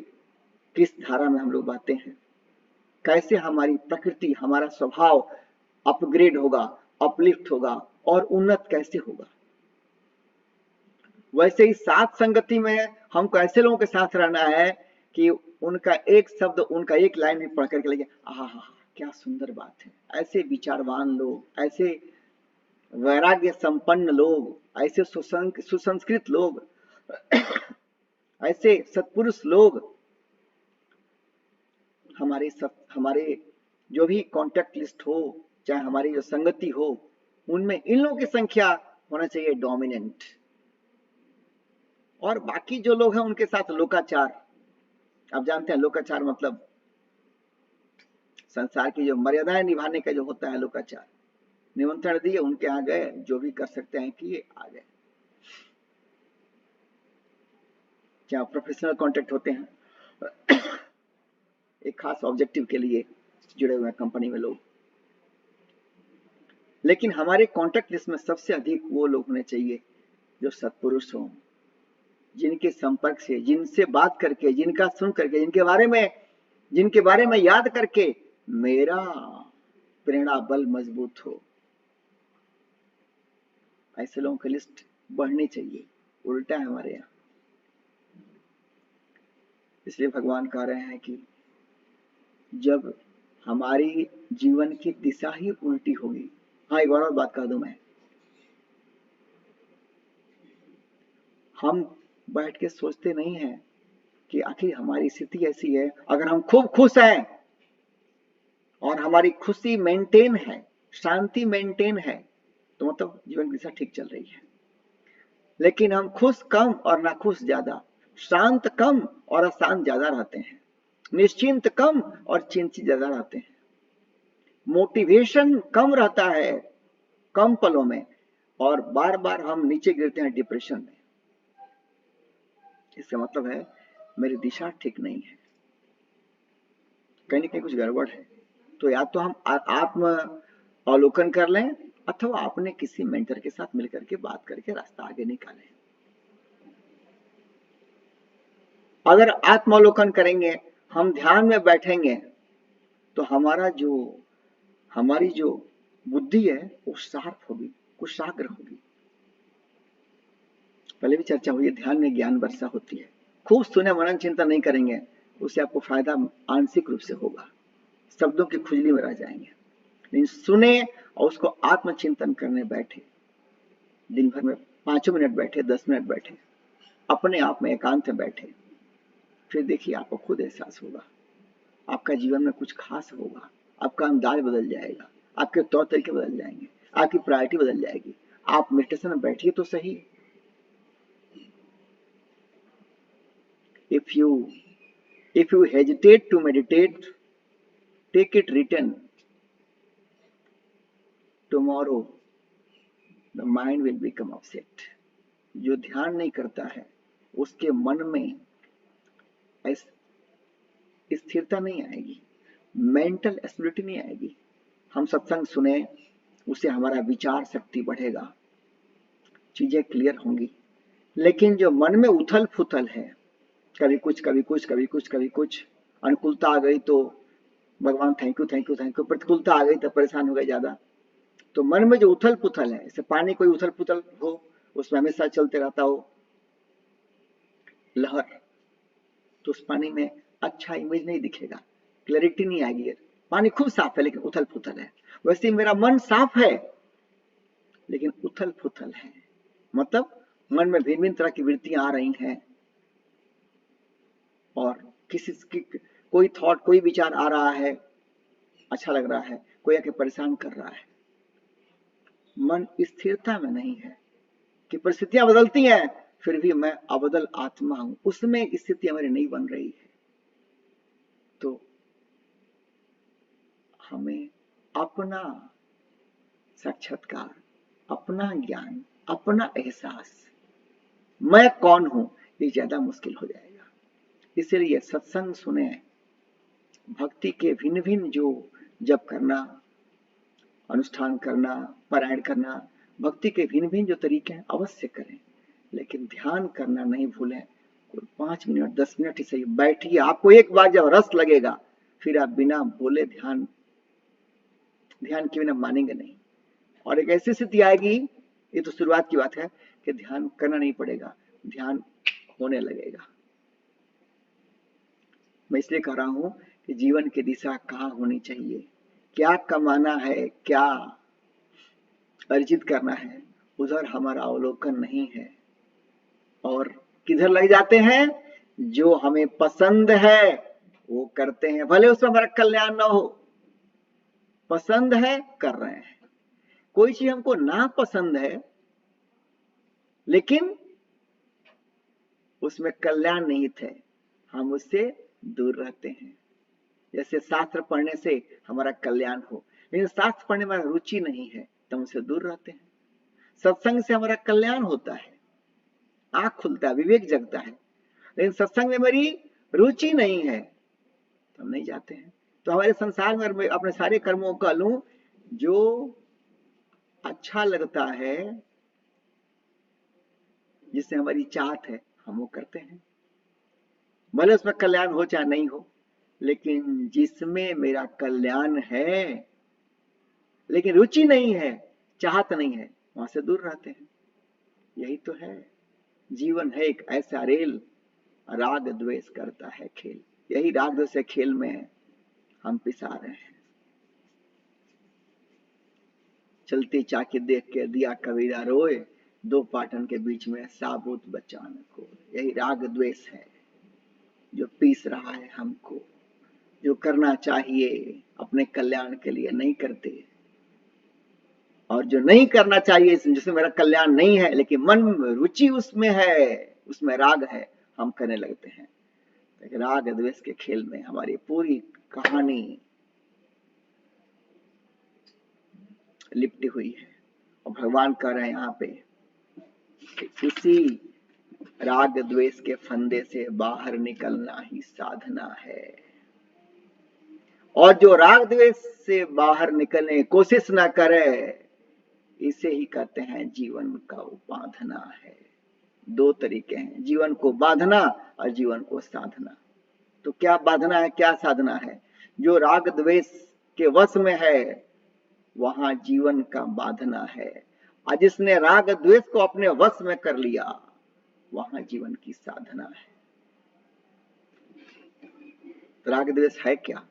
Speaker 1: किस धारा में हम लोग बहते हैं, कैसे हमारी प्रकृति, हमारा स्वभाव अपग्रेड होगा, अपलिफ्ट होगा और उन्नत कैसे होगा। वैसे ही साथ संगति में हमको ऐसे लोगों के साथ रहना है कि उनका एक शब्द, उनका एक लाइन भी पढ़ करके लगे आहा हा, क्या सुंदर बात है। ऐसे विचारवान लोग, ऐसे वैराग्य संपन्न लोग, ऐसे सुसंस्कृत लोग, ऐसे सत्पुरुष लोग हमारे जो भी कॉन्टेक्ट लिस्ट हो, चाहे हमारी जो संगति हो, उनमें इन लोगों की संख्या होना चाहिए डोमिनेंट। और बाकी जो लोग हैं उनके साथ लोकाचार। आप जानते हैं लोकाचार मतलब संसार की जो मर्यादाएं निभाने का जो होता है लोकाचार। निमंत्रण दिए, उनके यहाँ गए, जो भी कर सकते हैं किए, आ गए। क्या प्रोफेशनल कॉन्टेक्ट होते हैं एक खास ऑब्जेक्टिव के लिए जुड़े हुए हैं कंपनी में लोग। लेकिन हमारे कॉन्टेक्ट लिस्ट में सबसे अधिक वो लोग होने चाहिए जो सत्पुरुष हों, जिनके संपर्क से, जिनसे बात करके, जिनका सुन करके, जिनके बारे में याद करके मेरा प्रेरणा बल मजबूत हो। ऐसे लोगों की लिस्ट बढ़नी चाहिए। उल्टा है हमारे यहाँ। इसलिए भगवान कह रहे हैं कि जब हमारी जीवन की दिशा ही उल्टी होगी। हाँ, एक और बात कह दूं मैं, हम बैठ के सोचते नहीं हैं कि आखिर हमारी स्थिति ऐसी है, अगर हम खूब खुश हैं और हमारी खुशी मेंटेन है, शांति मेंटेन है, तो मतलब जीवन की दिशा ठीक चल रही है। लेकिन हम खुश कम और नाखुश ज्यादा, शांत कम और अशांत ज्यादा रहते हैं, निश्चिंत कम और चिंतित ज्यादा रहते हैं, मोटिवेशन कम रहता है कम पलों में, और बार बार हम नीचे गिरते हैं डिप्रेशन में। इसका मतलब है मेरी दिशा ठीक नहीं है, कहीं ना कहीं कुछ गड़बड़ है। तो या तो हम आत्म अवलोकन कर लें, अथवा अपने किसी मेंटर के साथ मिलकर के बात करके रास्ता आगे निकालें। अगर आत्मावलोकन करेंगे, हम ध्यान में बैठेंगे, तो हमारी जो बुद्धि है वो शार्प होगी, कुशाग्र होगी। पहले भी चर्चा हुई है, ध्यान में ज्ञान वर्षा होती है। खूब सुने, मनन चिंतन नहीं करेंगे, उससे आपको फायदा आंशिक रूप से होगा, शब्दों की खुजली में रह जाएंगे। लेकिन सुने और उसको आत्मचिंतन करने बैठे, दिन भर में 5 मिनट बैठे, 10 मिनट बैठे, अपने आप में एकांत में बैठे, फिर देखिए आपको खुद एहसास होगा, आपका जीवन में कुछ खास होगा, आपका अंदाज बदल जाएगा, आपके तौर तरीके बदल जाएंगे, आपकी प्रायोरिटी बदल जाएगी। आप मेडिटेशन में बैठिए तो सही। If you hesitate to meditate, take it written. Tomorrow the mind will become upset. जो ध्यान नहीं करता है उसके मन में स्थिरता नहीं आएगी, मेंटल स्टेबिलिटी नहीं आएगी। हम सत्संग सुने, उससे हमारा विचार शक्ति बढ़ेगा, चीजें क्लियर होंगी। लेकिन जो मन में उथल फुथल है, कभी कुछ कभी कुछ कभी कुछ कभी कुछ, अनुकूलता आ गई तो भगवान thank you thank you thank you, प्रतिकूलता आ गई तो परेशान हो गए ज्यादा। तो मन में जो उथल पुथल है, जैसे पानी कोई उथल पुथल हो, उसमें हमेशा चलते रहता हो लहर, तो उस पानी में अच्छा इमेज नहीं दिखेगा, क्लैरिटी नहीं आएगी। पानी खूब साफ है लेकिन उथल पुथल है। वैसे मेरा मन साफ है लेकिन उथल पुथल है, मतलब मन में भिन्न भिन्न तरह की वृत्तियां आ रही हैं, और कोई थॉट, कोई विचार आ रहा है, अच्छा लग रहा है, कोई आके परेशान कर रहा है। मन स्थिरता में नहीं है कि परिस्थितियां बदलती हैं फिर भी मैं अबदल आत्मा हूं, उसमें स्थितियां मेरी नहीं बन रही है। तो हमें अपना साक्षात्कार, अपना ज्ञान, अपना एहसास, मैं कौन हूं, ये ज्यादा मुश्किल हो जाएगा। इसलिए सत्संग सुने, भक्ति के भिन्न भिन्न जो जप करना, अनुष्ठान करना, पारायण करना, भक्ति के भिन्न भिन्न जो तरीके हैं अवश्य करें, लेकिन ध्यान करना नहीं भूलें। कोई 5 मिनट 10 मिनट ही सही बैठिए, आपको एक बार जब रस लगेगा फिर आप बिना बोले ध्यान के बिना मानेंगे नहीं। और एक ऐसी स्थिति आएगी, ये तो शुरुआत की बात है, कि ध्यान करना नहीं पड़ेगा, ध्यान होने लगेगा। मैं इसलिए कह रहा हूं कि जीवन की दिशा कहाँ होनी चाहिए, क्या कमाना है, क्या अर्जित करना है, उधर हमारा अवलोकन नहीं है। और किधर लग जाते हैं, जो हमें पसंद है वो करते हैं, भले उसमें हमारा कल्याण ना हो, पसंद है कर रहे हैं। कोई चीज हमको ना पसंद है लेकिन उसमें कल्याण निहित है, हम उससे दूर रहते हैं। जैसे शास्त्र पढ़ने से हमारा कल्याण हो, लेकिन शास्त्र पढ़ने में रुचि नहीं है तो हम उससे दूर रहते हैं। सत्संग से हमारा कल्याण होता है, आंख खुलता है, विवेक जगता है, लेकिन सत्संग में मेरी रुचि नहीं है तो हम नहीं जाते हैं। तो हमारे संसार में अपने सारे कर्मों का लूं, जो अच्छा लगता है, जिससे हमारी चाहत है, हम वो करते हैं, भले उसमें कल्याण हो चाहे नहीं हो। लेकिन जिसमें मेरा कल्याण है लेकिन रुचि नहीं है, चाहत नहीं है, वहां से दूर रहते हैं। यही तो है जीवन, है एक ऐसा रेल, राग द्वेष करता है खेल। यही राग द्वेष के खेल में हम पिसा रहे हैं। चलती चाकी देख के दिया कबीरा रोए, 2 पाटन के बीच में साबुत बच्चा न को। यही राग द्वेष है जो पीस रहा है हमको, जो करना चाहिए अपने कल्याण के लिए नहीं करते, और जो नहीं करना चाहिए जिसमें मेरा कल्याण नहीं है लेकिन मन में रुचि उसमें है, उसमें राग है, हम करने लगते हैं। राग द्वेष के खेल में हमारी पूरी कहानी लिपटी हुई है। और भगवान कह रहे हैं यहाँ पे कि इसी राग द्वेष के फंदे से बाहर निकलना ही साधना है। और जो राग द्वेष से बाहर निकलने की कोशिश ना करे, इसे ही कहते हैं जीवन का उपाधना है। 2 तरीके हैं, जीवन को बांधना और जीवन को साधना। तो क्या बांधना है, क्या साधना है? जो राग द्वेष के वश में है वहां जीवन का बांधना है, और जिसने राग द्वेष को अपने वश में कर लिया वहां जीवन की साधना है। तो राग द्वेष है क्या?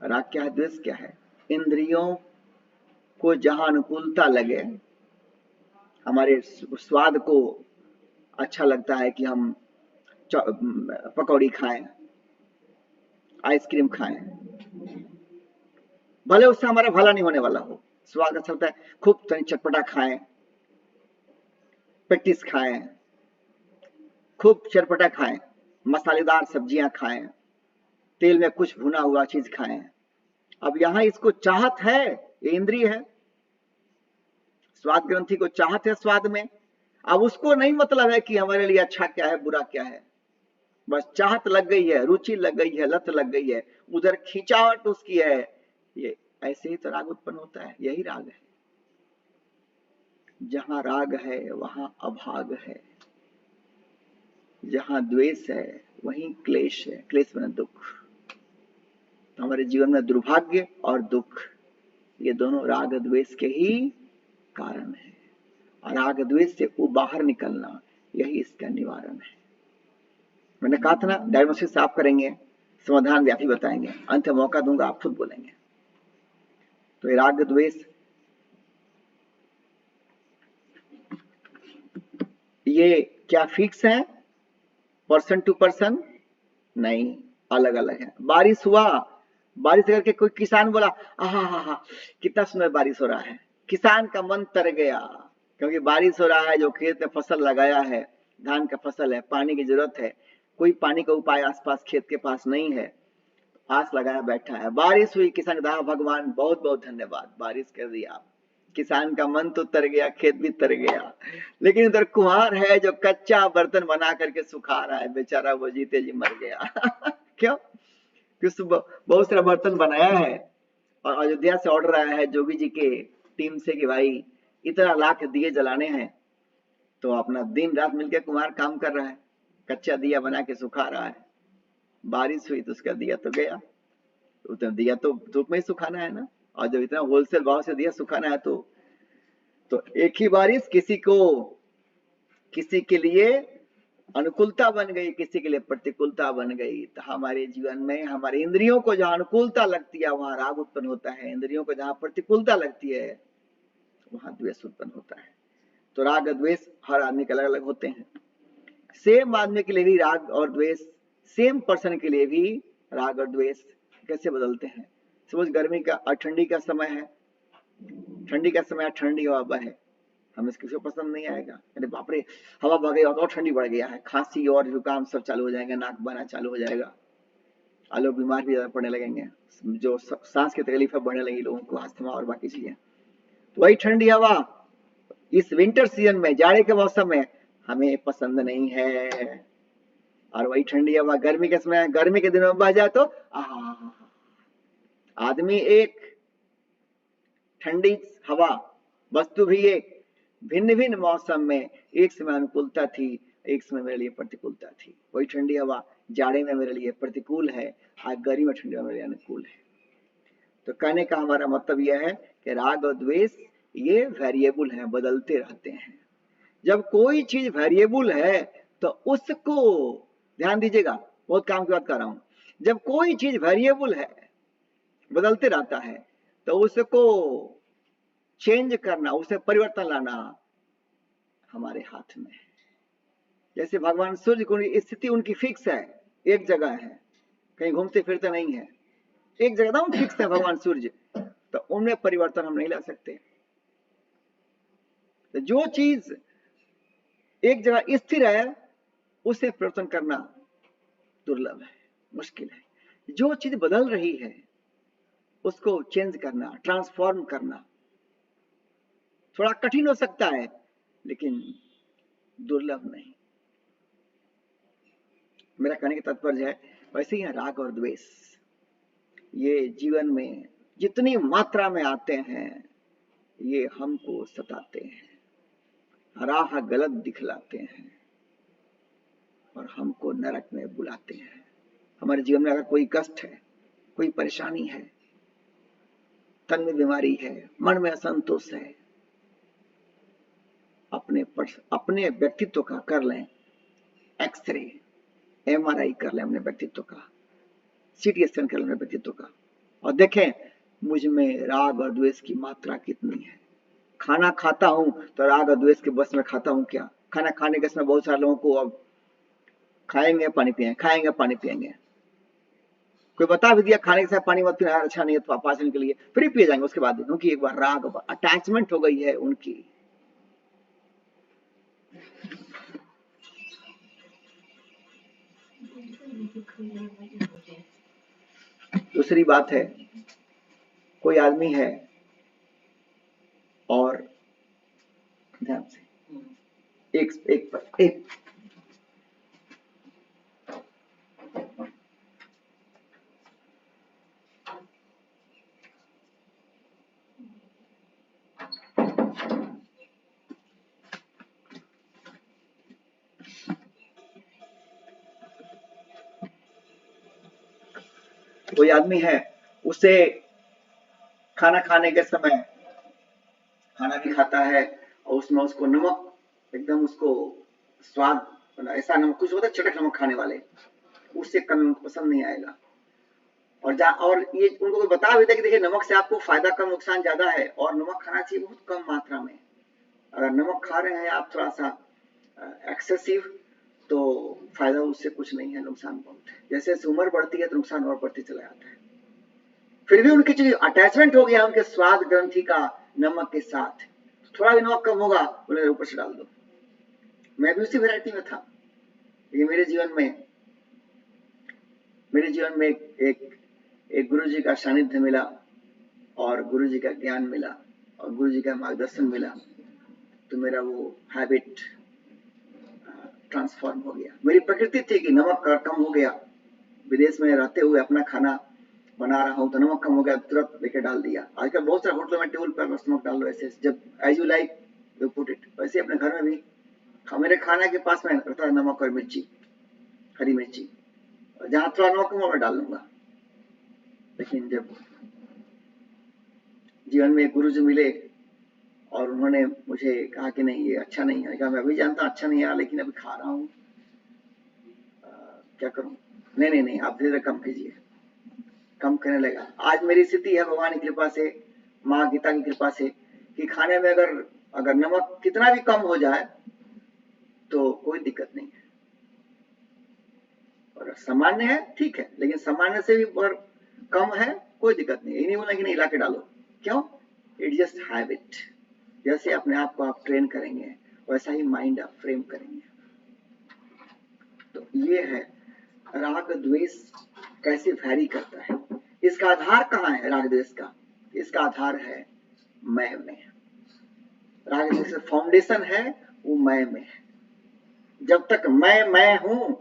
Speaker 1: राग क्या है, द्वेष क्या है? इंद्रियों को जहां अनुकूलता लगे, हमारे स्वाद को अच्छा लगता है कि हम पकौड़ी खाएं, आइसक्रीम खाएं, भले उससे हमारा भला नहीं होने वाला हो, स्वाद अच्छा लगता है, खूब चटपटा खाएं, पेटिस खाएं, खूब चटपटा खाएं, मसालेदार सब्जियां खाएं, तेल में कुछ भुना हुआ चीज खाएं। अब यहां इसको चाहत है, ये इंद्रिय है, स्वाद ग्रंथि को चाहत है स्वाद में। अब उसको नहीं मतलब है कि हमारे लिए अच्छा क्या है बुरा क्या है, बस चाहत लग गई है, रुचि लग गई है, लत लग गई है, उधर खिंचावट उसकी है। ये ऐसे ही तो राग उत्पन्न होता है, यही राग है। जहां राग है वहां अभाग है, जहां द्वेष है वहीं क्लेश है। क्लेश में दुख। तो हमारे जीवन में दुर्भाग्य और दुख, ये दोनों राग द्वेष के ही कारण है। और राग द्वेष से वो बाहर निकलना, यही इसका निवारण है। मैंने कहा था ना, डायग्नोसिस आप करेंगे, समाधान भी आप ही बताएंगे, अंत में मौका दूंगा आप खुद बोलेंगे। तो ये राग द्वेष ये क्या फिक्स है पर्सन टू पर्सन? नहीं, अलग अलग है। बारिश हुआ, बारिश करके कोई किसान बोला आहा कितना सुंदर बारिश हो रहा है, किसान का मन तर गया, क्योंकि बारिश हो रहा है, जो खेत में फसल लगाया है, धान का फसल है, पानी की जरूरत है, कोई पानी का उपाय आसपास खेत के पास नहीं है, आस लगाया बैठा है। बारिश हुई, किसान कहा भगवान बहुत बहुत धन्यवाद, बारिश कर दिया। किसान का मन तो तर गया, खेत भी तर गया, लेकिन उधर कुम्हार है जो कच्चा बर्तन बना करके सुखा रहा है, बेचारा वो जीते जी मर गया। क्यों? क्योंकि बहुत सारा बर्तन बनाया है और अयोध्या से ऑर्डर आया है जोगी जी के टीम से कि भाई इतना लाख दिए जलाने हैं, तो अपना दिन रात मिलकर कुम्हार काम कर रहा है, कच्चा दिया बना के सुखा रहा है। बारिश हुई तो उसका दिया तो गया, उतना दिया तो धूप में ही सुखाना है ना, और जब इतना होलसेल भाव से दिया सुखाना है तो एक ही बारिश किसी के लिए अनुकूलता बन गई, किसी के लिए प्रतिकूलता बन गई। तो हमारे जीवन में हमारे इंद्रियों को जहां अनुकूलता लगती है वहां राग उत्पन्न होता है, इंद्रियों को जहां प्रतिकूलता लगती है वहां द्वेष उत्पन्न होता है। तो राग और द्वेष हर आदमी के अलग अलग होते हैं। सेम आदमी के लिए भी राग और द्वेष, सेम पर्सन के लिए भी राग और द्वेष कैसे बदलते हैं। सपोज गर्मी का और ठंडी का समय है, ठंडी का समय ठंडी हवा बहे, हमें किसी को पसंद नहीं आएगा, अरे बाप रे हवा बह गई और ठंडी बढ़ गया है, खांसी और जुकाम सब चालू हो जाएगा, नाक बहना चालू हो जाएगा, लोग बीमार भी ज्यादा पड़ने लगेंगे, जो सांस की तकलीफ बढ़ने लगी लोगों को, अस्थमा और बाकी चीजें। तो वही ठंडी हवा इस विंटर सीजन में, जाड़े के मौसम में हमें पसंद नहीं है, और वही ठंडी हवा गर्मी के समय, गर्मी के दिनों में बह जाए तो आदमी एक, ठंडी हवा, वस्तु भी एक, भिन्न भिन्न मौसम में एक समय अनुकूलता थी, एक समय मेरे लिए प्रतिकूलता थी। वही ठंडी हवा जाड़े में मेरे लिए प्रतिकूल है, आज गर्मी में ठंडी हवा मेरे लिए अनुकूल है। तो कहने का हमारा मतलब यह है कि राग और द्वेष ये वेरिएबल हैं, बदलते रहते हैं। जब कोई चीज वेरिएबल है तो उसको ध्यान दीजिएगा, बहुत काम की बात कर रहा हूं। जब कोई चीज वेरिएबल है, बदलते रहता है, तो उसको चेंज करना, उसे परिवर्तन लाना हमारे हाथ में है। जैसे भगवान सूर्य की स्थिति उनकी फिक्स है, एक जगह है, कहीं घूमते फिरते नहीं है, एक जगह एकदम फिक्स है भगवान सूर्य, तो उनमें परिवर्तन हम नहीं ला सकते। तो जो चीज एक जगह स्थिर है उसे परिवर्तन करना दुर्लभ है, मुश्किल है। जो चीज बदल रही है उसको चेंज करना, ट्रांसफॉर्म करना थोड़ा कठिन हो सकता है, लेकिन दुर्लभ नहीं। मेरा कहने का तात्पर्य है वैसे ही राग और द्वेष ये जीवन में जितनी मात्रा में आते हैं ये हमको सताते हैं, राह गलत दिखलाते हैं और हमको नरक में बुलाते हैं। हमारे जीवन में अगर कोई कष्ट है, कोई परेशानी है, तन में बीमारी है, मन में असंतोष है, अपने व्यक्तित्व का कर लें एक्सरे, एमआरआई कर लें अपने व्यक्तित्व का, सीटी स्कैन कर लें अपने व्यक्तित्व का, और देखें मुझ में राग और द्वेष की मात्रा कितनी है। खाना खाता हूं तो राग और द्वेष के बस में खाता हूं क्या? खाना खाने के समय बहुत सारे लोगों को अब खाएंगे पानी पिएंगे, खाएंगे पानी पिएंगे, कोई बता भी दिया खाने के समय पानी मत पीना, अच्छा नहीं है तो पाचन के लिए, फिर पिए जाएंगे उसके बाद, क्योंकि एक बार राग अटैचमेंट हो गई है उनकी। दूसरी बात है, कोई आदमी है और ध्यान से एक कोई आदमी है, उसे खाना खाने के समय खाना भी खाता है और उसमें उसको नमक एकदम उसको स्वाद ऐसा नमक कुछ होता है चटक नमक खाने वाले, उससे कम पसंद नहीं आएगा। और ये उनको कोई बता भी दे कि देखिए नमक से आपको फायदा कम नुकसान ज्यादा है और नमक खाना चाहिए बहुत कम मात्रा में। अगर नमक खा रहे हैं आप थोड़ा सा एक्सेसिव तो फायदा उससे कुछ नहीं है, नुकसान बहुत है। जैसे जैसे उम्र बढ़ती है तो नुकसान और बढ़ते चला जाता है। फिर भी उनकी जो अटैचमेंट हो गया उनके स्वाद ग्रंथि का नमक के साथ, थोड़ा भी नमक कम होगा बोले ऊपर से डाल दो। मैं भी उसी वैरायटी में था। ये मेरे जीवन में एक एक गुरु जी का सानिध्य मिला और गुरु जी का ज्ञान मिला और गुरु जी का मार्गदर्शन मिला, तो मेरा वो हैबिट ट्रांसफॉर्म हो गया। मेरी प्रकृति थी कि नमक कम हो गया, विदेश में रहते हुए अपना खाना बना रहा हूँ तो नमक कम हो गया, तुरंत लेके डाल दिया। आजकल बहुत सारे होटलों में टेबल पर बस नमक डाल दो, ऐसे जब as you like you put it. वैसे अपने घर में भी मेरे खाना के पास में रहता है नमक और मिर्ची, हरी मिर्ची, जहाँ थोड़ा नमक कम मैं डाल लूंगा। लेकिन जब जीवन में गुरु जी मिले और उन्होंने मुझे कहा कि नहीं ये अच्छा नहीं है, कहा मैं भी जानता अच्छा नहीं है लेकिन अभी खा रहा हूँ, क्या करूँ? नहीं आप धीरे कम कीजिए। कम करने लगा। आज मेरी स्थिति है भगवान की कृपा से, माँ गीता की कृपा से, कि खाने में अगर नमक कितना भी कम हो जाए तो कोई दिक्कत नहीं है, और सामान्य है ठीक है, लेकिन सामान्य से भी अगर कम है कोई दिक्कत नहीं है। ये नहीं बोला कि नहीं ला के डालो, क्यों? It just habit. जैसे अपने आप को आप ट्रेन करेंगे वैसा ही माइंड आप फ्रेम करेंगे। तो ये है राग द्वेष कैसे वैरी करता है। इसका आधार कहाँ है राग द्वेष का? इसका आधार है मैं में। राग द्वेष का फाउंडेशन है वो मैं में है। जब तक मैं हूं,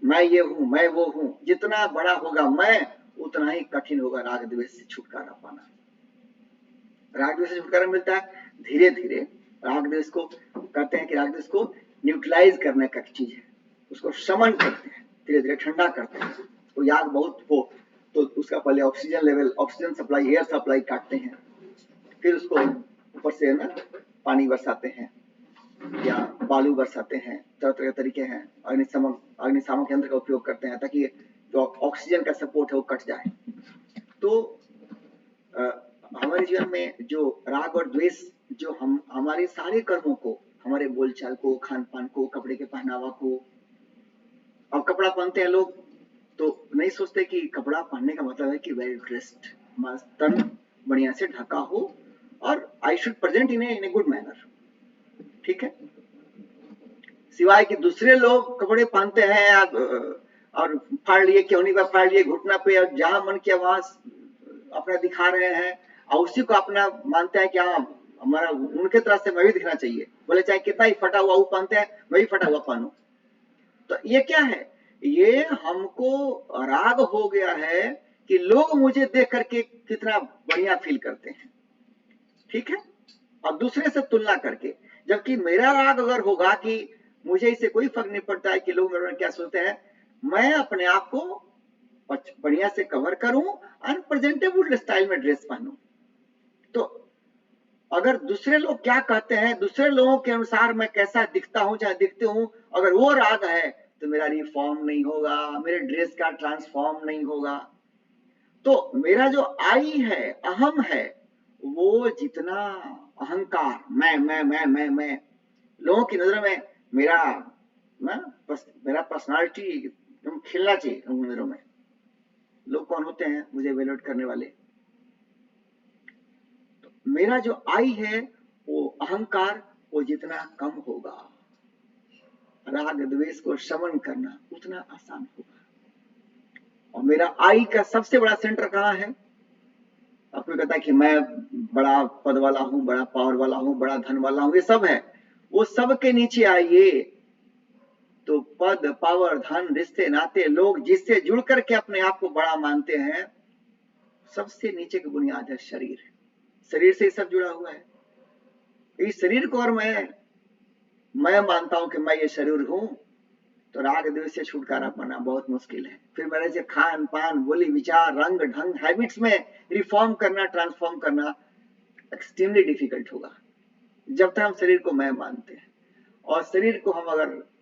Speaker 1: मैं ये हूं, मैं वो हूं, जितना बड़ा होगा मैं उतना ही कठिन होगा राग द्वेष से छुटकारा पाना। राग द्वेष से छुटकारा मिलता है धीरे धीरे। राग द्वेष को कहते हैं कि राग द्वेष को न्यूट्रलाइज करने का चीज है, उसको शमन करते हैं, धीरे धीरे ठंडा करते हैं। तो याग बहुत हो तो उसका पहले oxygen level, oxygen supply, air supply काटते हैं, फिर उसको ऊपर से ना पानी बरसाते हैं या बालू बरसाते हैं, तरह तरह के तरीके हैं। अग्निशामक यंत्र का उपयोग करते हैं ताकि जो ऑक्सीजन का सपोर्ट है वो कट जाए। तो हमारे जीवन में जो राग और द्वेष जो हम हमारे सारे कर्मों को, हमारे बोलचाल को, खान पान को, कपड़े के पहनावा को, अब कपड़ा पहनते हैं लोग तो नहीं सोचते कि कपड़ा पहनने का मतलब है कि वेल ड्रेस्ड, तन बढ़िया से ढका हो और I should present in a good manner, ठीक है। सिवाय कि दूसरे लोग कपड़े पहनते हैं और फाड़ लिए क्यों पर फाड़ लिए घुटना पे, और जहां मन किया वहां अपना दिखा रहे हैं और उसी को अपना मानते हैं कि हाँ हमारा उनके तरह से मैं भी दिखना चाहिए। बोले चाहे कितना ही फटा हुआ वो पहनते हैं, मैं भी फटा हुआ पहनूं। तो ये क्या है? ये हमको राग हो गया है कि लोग मुझे देख करके कितना बढ़िया फील करते हैं, ठीक है, और दूसरे से तुलना करके। जबकि मेरा राग अगर होगा कि मुझे इससे कोई फर्क नहीं पड़ता है कि लोग मेरे में क्या सोचते हैं, मैं अपने आप को बढ़िया से कवर करूं और प्रेजेंटेबल स्टाइल में ड्रेस पहनूं। तो अगर दूसरे लोग क्या कहते हैं, दूसरे लोगों के अनुसार मैं कैसा दिखता हूं चाहे दिखती हूं, अगर वो राग है तो मेरा रिफॉर्म नहीं होगा, मेरे ड्रेस का ट्रांसफॉर्म नहीं होगा। तो मेरा जो आई है, अहम है, वो जितना अहंकार, मैं लोगों की नजरों में मेरा पर्सनालिटी एकदम खिलना चाहिए उन नजरों में। लोग कौन होते हैं? मुझे इवेल्युएट करने वाले। तो मेरा जो आई है वो अहंकार, वो जितना कम होगा, राग द्वेष को शमन करना उतना आसान होगा। और मेरा आई का सबसे बड़ा सेंटर कहाँ है? आपको कहता है कि मैं बड़ा पद वाला हूं, बड़ा पावर वाला हूं, बड़ा धन वाला हूं, ये सब है। वो सब के नीचे आइए तो पद, पावर, धन, रिश्ते नाते, लोग जिससे जुड़ करके अपने आप को बड़ा मानते हैं, सबसे नीचे की बुनियाद है शरीर। शरीर से सब जुड़ा हुआ है। इस शरीर को और मैं मानता हूं कि मैं ये शरीर हूं, तो राग द्वेष से छुटकारा पाना बहुत मुश्किल है। फिर मेरे से खान पान, बोली, विचार, रंग ढंग, हैबिट्स में रिफॉर्म करना, ट्रांसफॉर्म करना एक्सट्रीमली डिफिकल्ट होगा जब तक हम शरीर को मैं मानते हैं। और शरीर को हम अगर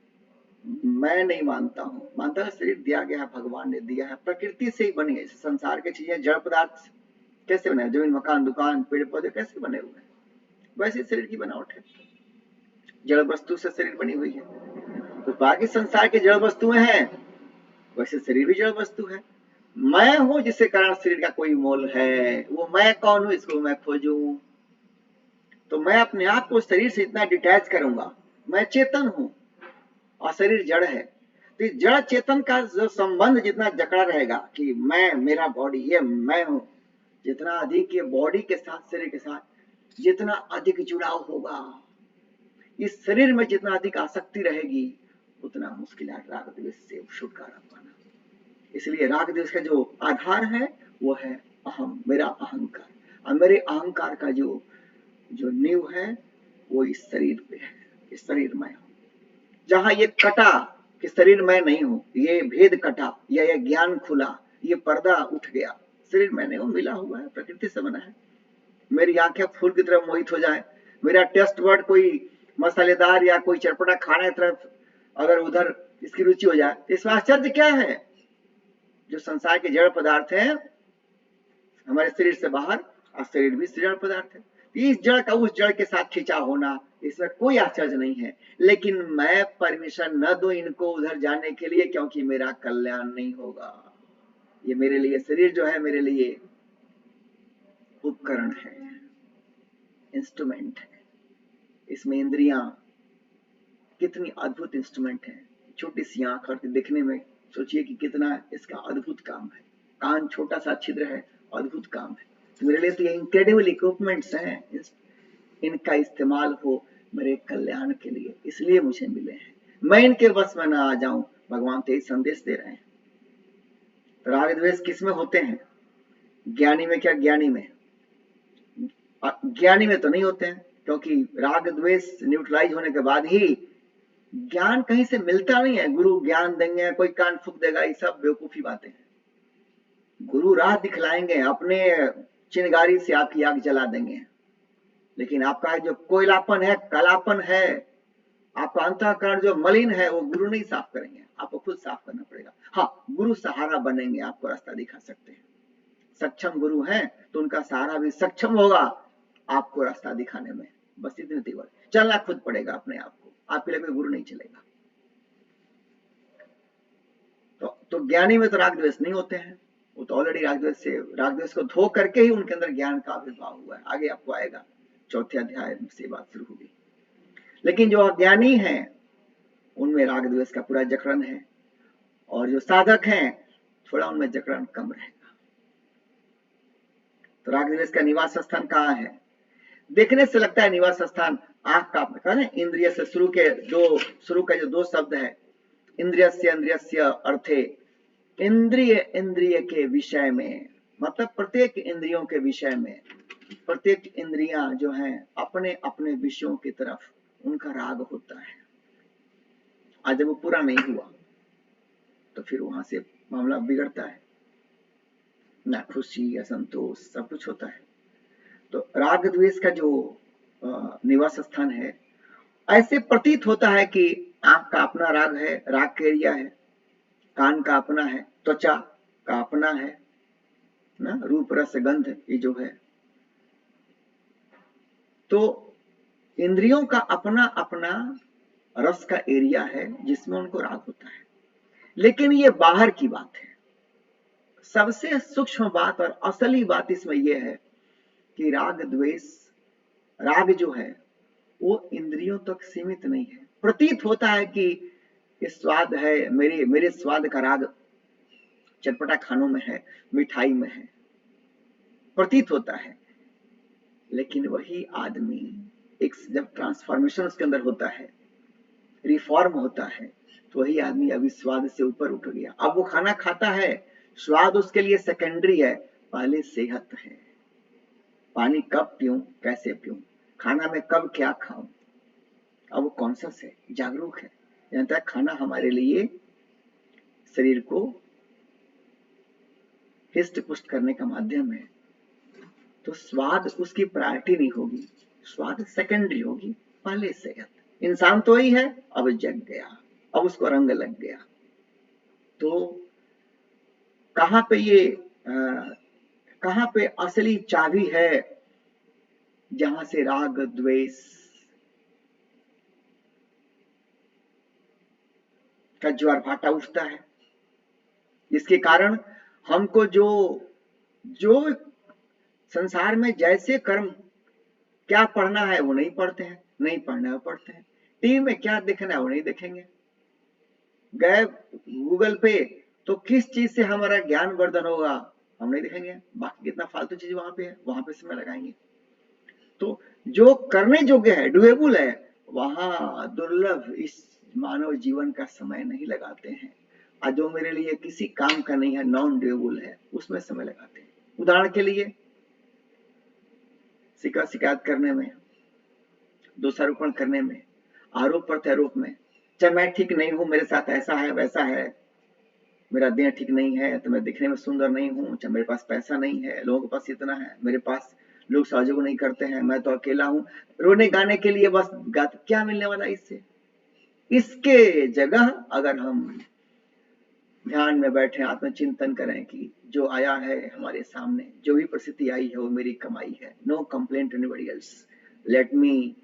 Speaker 1: मैं नहीं मानता हूं, मानता है शरीर दिया गया है, भगवान ने दिया है, प्रकृति से ही बनी है। संसार की चीजें, जड़ पदार्थ कैसे बने, जमीन, मकान, दुकान, पेड़ पौधे कैसे बने हुए हैं, वैसे शरीर की बनावट है। जड़ वस्तु से शरीर बनी हुई है। तो बाकी संसार की जड़ वस्तुएं हैं, वैसे शरीर भी जड़ वस्तु है। मैं हूं जिसके कारण शरीर का कोई मोल है, वो मैं कौन हूं इसको मैं खोजूं। तो मैं अपने आप को शरीर से इतना डिटैच करूंगा, मैं चेतन हूं और शरीर जड़ है। तो जड़ चेतन का जो संबंध जितना जकड़ा रहेगा कि मैं, मेरा बॉडी, ये मैं हूं, जितना अधिक ये बॉडी के साथ, शरीर के साथ जितना अधिक जुड़ाव होगा, इस शरीर में जितना अधिक आसक्ति रहेगी, उतना मुश्किल है राग द्वेष से छुटकारा पाना। इसलिए राग द्वेष का जो आधार है वो है अहम, मेरा अहंकार, और मेरे अहंकार का जो नींव है वो इस शरीर पे है, इस शरीर में हूं। जहां ये कटा कि शरीर में नहीं हूं, ये भेद कटा या ये ज्ञान खुला, ये पर्दा उठ गया, शरीर में नहीं हूं, मिला हुआ है, प्रकृति से बना है। मेरी आंखें फूल की तरफ मोहित हो जाए, मेरा टेस्ट वर्ड कोई मसालेदार या कोई चटपटा खाने की तरफ अगर उधर इसकी रुचि हो जाए, तो इसमें आश्चर्य क्या है? जो संसार के जड़ पदार्थ हैं हमारे शरीर से बाहर, और शरीर भी जड़ पदार्थ है, इस जड़ का उस जड़ के साथ खिंचा होना, इसमें कोई आश्चर्य नहीं है। लेकिन मैं परमिशन न दूं इनको उधर जाने के लिए, क्योंकि मेरा कल्याण नहीं होगा। ये मेरे लिए, शरीर जो है मेरे लिए उपकरण है, इंस्ट्रूमेंट है। इसमें इंद्रियां कितनी अद्भुत इंस्ट्रूमेंट है। छोटी सी आंख और दिखने में सोचिए कि कितना इसका अद्भुत काम है। कान छोटा सा छिद्र है, अद्भुत काम है। तो मेरे लिए तो ये इनक्रेडिबल इक्विपमेंट्स हैं, इनका इस्तेमाल हो मेरे कल्याण के लिए, इसलिए मुझे मिले हैं। मैं इनके बस में ना आ जाऊं, भगवान तो यही संदेश दे रहे हैं। तो राग द्वेष किस में होते हैं? ज्ञानी में क्या? ज्ञानी में, ज्ञानी में तो नहीं होते हैं, क्योंकि राग द्वेष न्यूट्रलाइज होने के बाद ही ज्ञान कहीं से मिलता नहीं है। गुरु ज्ञान देंगे, कोई कान फूक देगा, ये सब बेवकूफी बातें हैं। गुरु राह दिखलाएंगे, अपने चिंगारी से आपकी आग जला देंगे, लेकिन आपका जो कोयलापन है, कालापन है, आपका अंतःकरण जो मलिन है, वो गुरु नहीं साफ करेंगे, आपको खुद साफ करना पड़ेगा। हाँ, गुरु सहारा बनेंगे, आपको रास्ता दिखा सकते हैं। सक्षम गुरु हैं तो उनका सहारा भी सक्षम होगा आपको रास्ता दिखाने में। बस इतनी तीव्र चलना खुद पड़ेगा अपने आप को, आपके लिए कोई गुरु नहीं चलेगा। तो ज्ञानी में तो राग द्वेष नहीं होते हैं, वो तो ऑलरेडी राग द्वेष को धो करके ही उनके अंदर ज्ञान का आविर्भाव हुआ है। आगे आपको आएगा, चौथे अध्याय से बात शुरू होगी। लेकिन जो अज्ञानी है उनमें राग द्वेष का पूरा जकड़न है, और जो साधक हैं थोड़ा उनमें जकड़न कम रहेगा। तो राग द्वेष का निवास स्थान कहाँ है? देखने से लगता है निवास स्थान आंख का, कहते हैं इंद्रिय से शुरू का जो दो शब्द है, इंद्रियस्य अर्थे, इंद्रिय के विषय में, मतलब प्रत्येक इंद्रियों के विषय में, प्रत्येक इंद्रियां जो हैं अपने अपने विषयों की तरफ उनका राग होता है। आज जब वो पूरा नहीं हुआ तो फिर वहां से मामला बिगड़ता है, ना खुशी असंतोष सब कुछ होता है। तो राग द्वेष का जो निवास स्थान है, ऐसे प्रतीत होता है कि आंख का अपना राग है, राग के एरिया है, कान का अपना है, त्वचा का अपना है ना, रूप रस गंध ये जो है, तो इंद्रियों का अपना अपना रस का एरिया है जिसमें उनको राग होता है। लेकिन ये बाहर की बात है। सबसे सूक्ष्म बात और असली बात इसमें यह है कि राग द्वेष, राग जो है वो इंद्रियों तक सीमित नहीं है। प्रतीत होता है कि स्वाद है, मेरे स्वाद का राग चटपटा खानों में है, मिठाई में है, प्रतीत होता है। लेकिन वही आदमी एक जब ट्रांसफॉर्मेशन उसके अंदर होता है, रिफॉर्म होता है, तो वही आदमी अभी स्वाद से ऊपर उठ गया। अब वो खाना खाता है, स्वाद उसके लिए सेकेंडरी है, पहले सेहत है। पानी कब पीऊं, कैसे पीऊं, खाना में कब क्या खाऊं, अब वो कॉन्शियस है, जागरूक है, जानता है खाना हमारे लिए शरीर को हिस्ट पुष्ट करने का माध्यम है। तो स्वाद उसकी प्रायोरिटी नहीं होगी, स्वाद सेकेंडरी होगी, पहले सेहत। इंसान तो ही है, अब जग गया, अब उसको रंग लग गया। तो कहां पे असली चाबी है जहां से राग द्वेष का ज्वार भाटा उठता है, जिसके कारण हमको जो संसार में जैसे कर्म क्या पढ़ना है वो नहीं पढ़ते हैं, नहीं पढ़ना है वो पढ़ते हैं, टीवी में क्या देखना है वो नहीं देखेंगे, गए गूगल पे तो किस चीज से हमारा ज्ञान वर्धन होगा हम नहीं देखेंगे, बाकी कितना फालतू चीज वहां पे है, वहां पे समय लगाएंगे। तो जो करने योग्य है, डुएबल है, वहां दुर्लभ इस मानव जीवन का समय नहीं लगाते हैं। आज जो मेरे लिए किसी काम का नहीं है, नॉन डुएबल है, उसमें समय लगाते हैं। उदाहरण के लिए शिकायत करने में, दोषारोपण करने में, आरोप प्रत्यारोप में। चाहे मैं ठीक नहीं हूं, मेरे साथ ऐसा है वैसा है, मेरा देह ठीक नहीं है तो मैं दिखने में सुंदर नहीं हूं, चाहे मेरे पास पैसा नहीं है, लोगों के पास इतना है, मेरे पास लोग सहयोग नहीं करते हैं, मैं तो अकेला हूं। रोने गाने के लिए बस गाते, क्या मिलने वाला इससे? इसके जगह अगर हम ध्यान में बैठे आत्मचिंतन करें कि जो आया है हमारे सामने, जो भी परिस्थिति आई है वो मेरी कमाई है, no complaint anybody else, let मी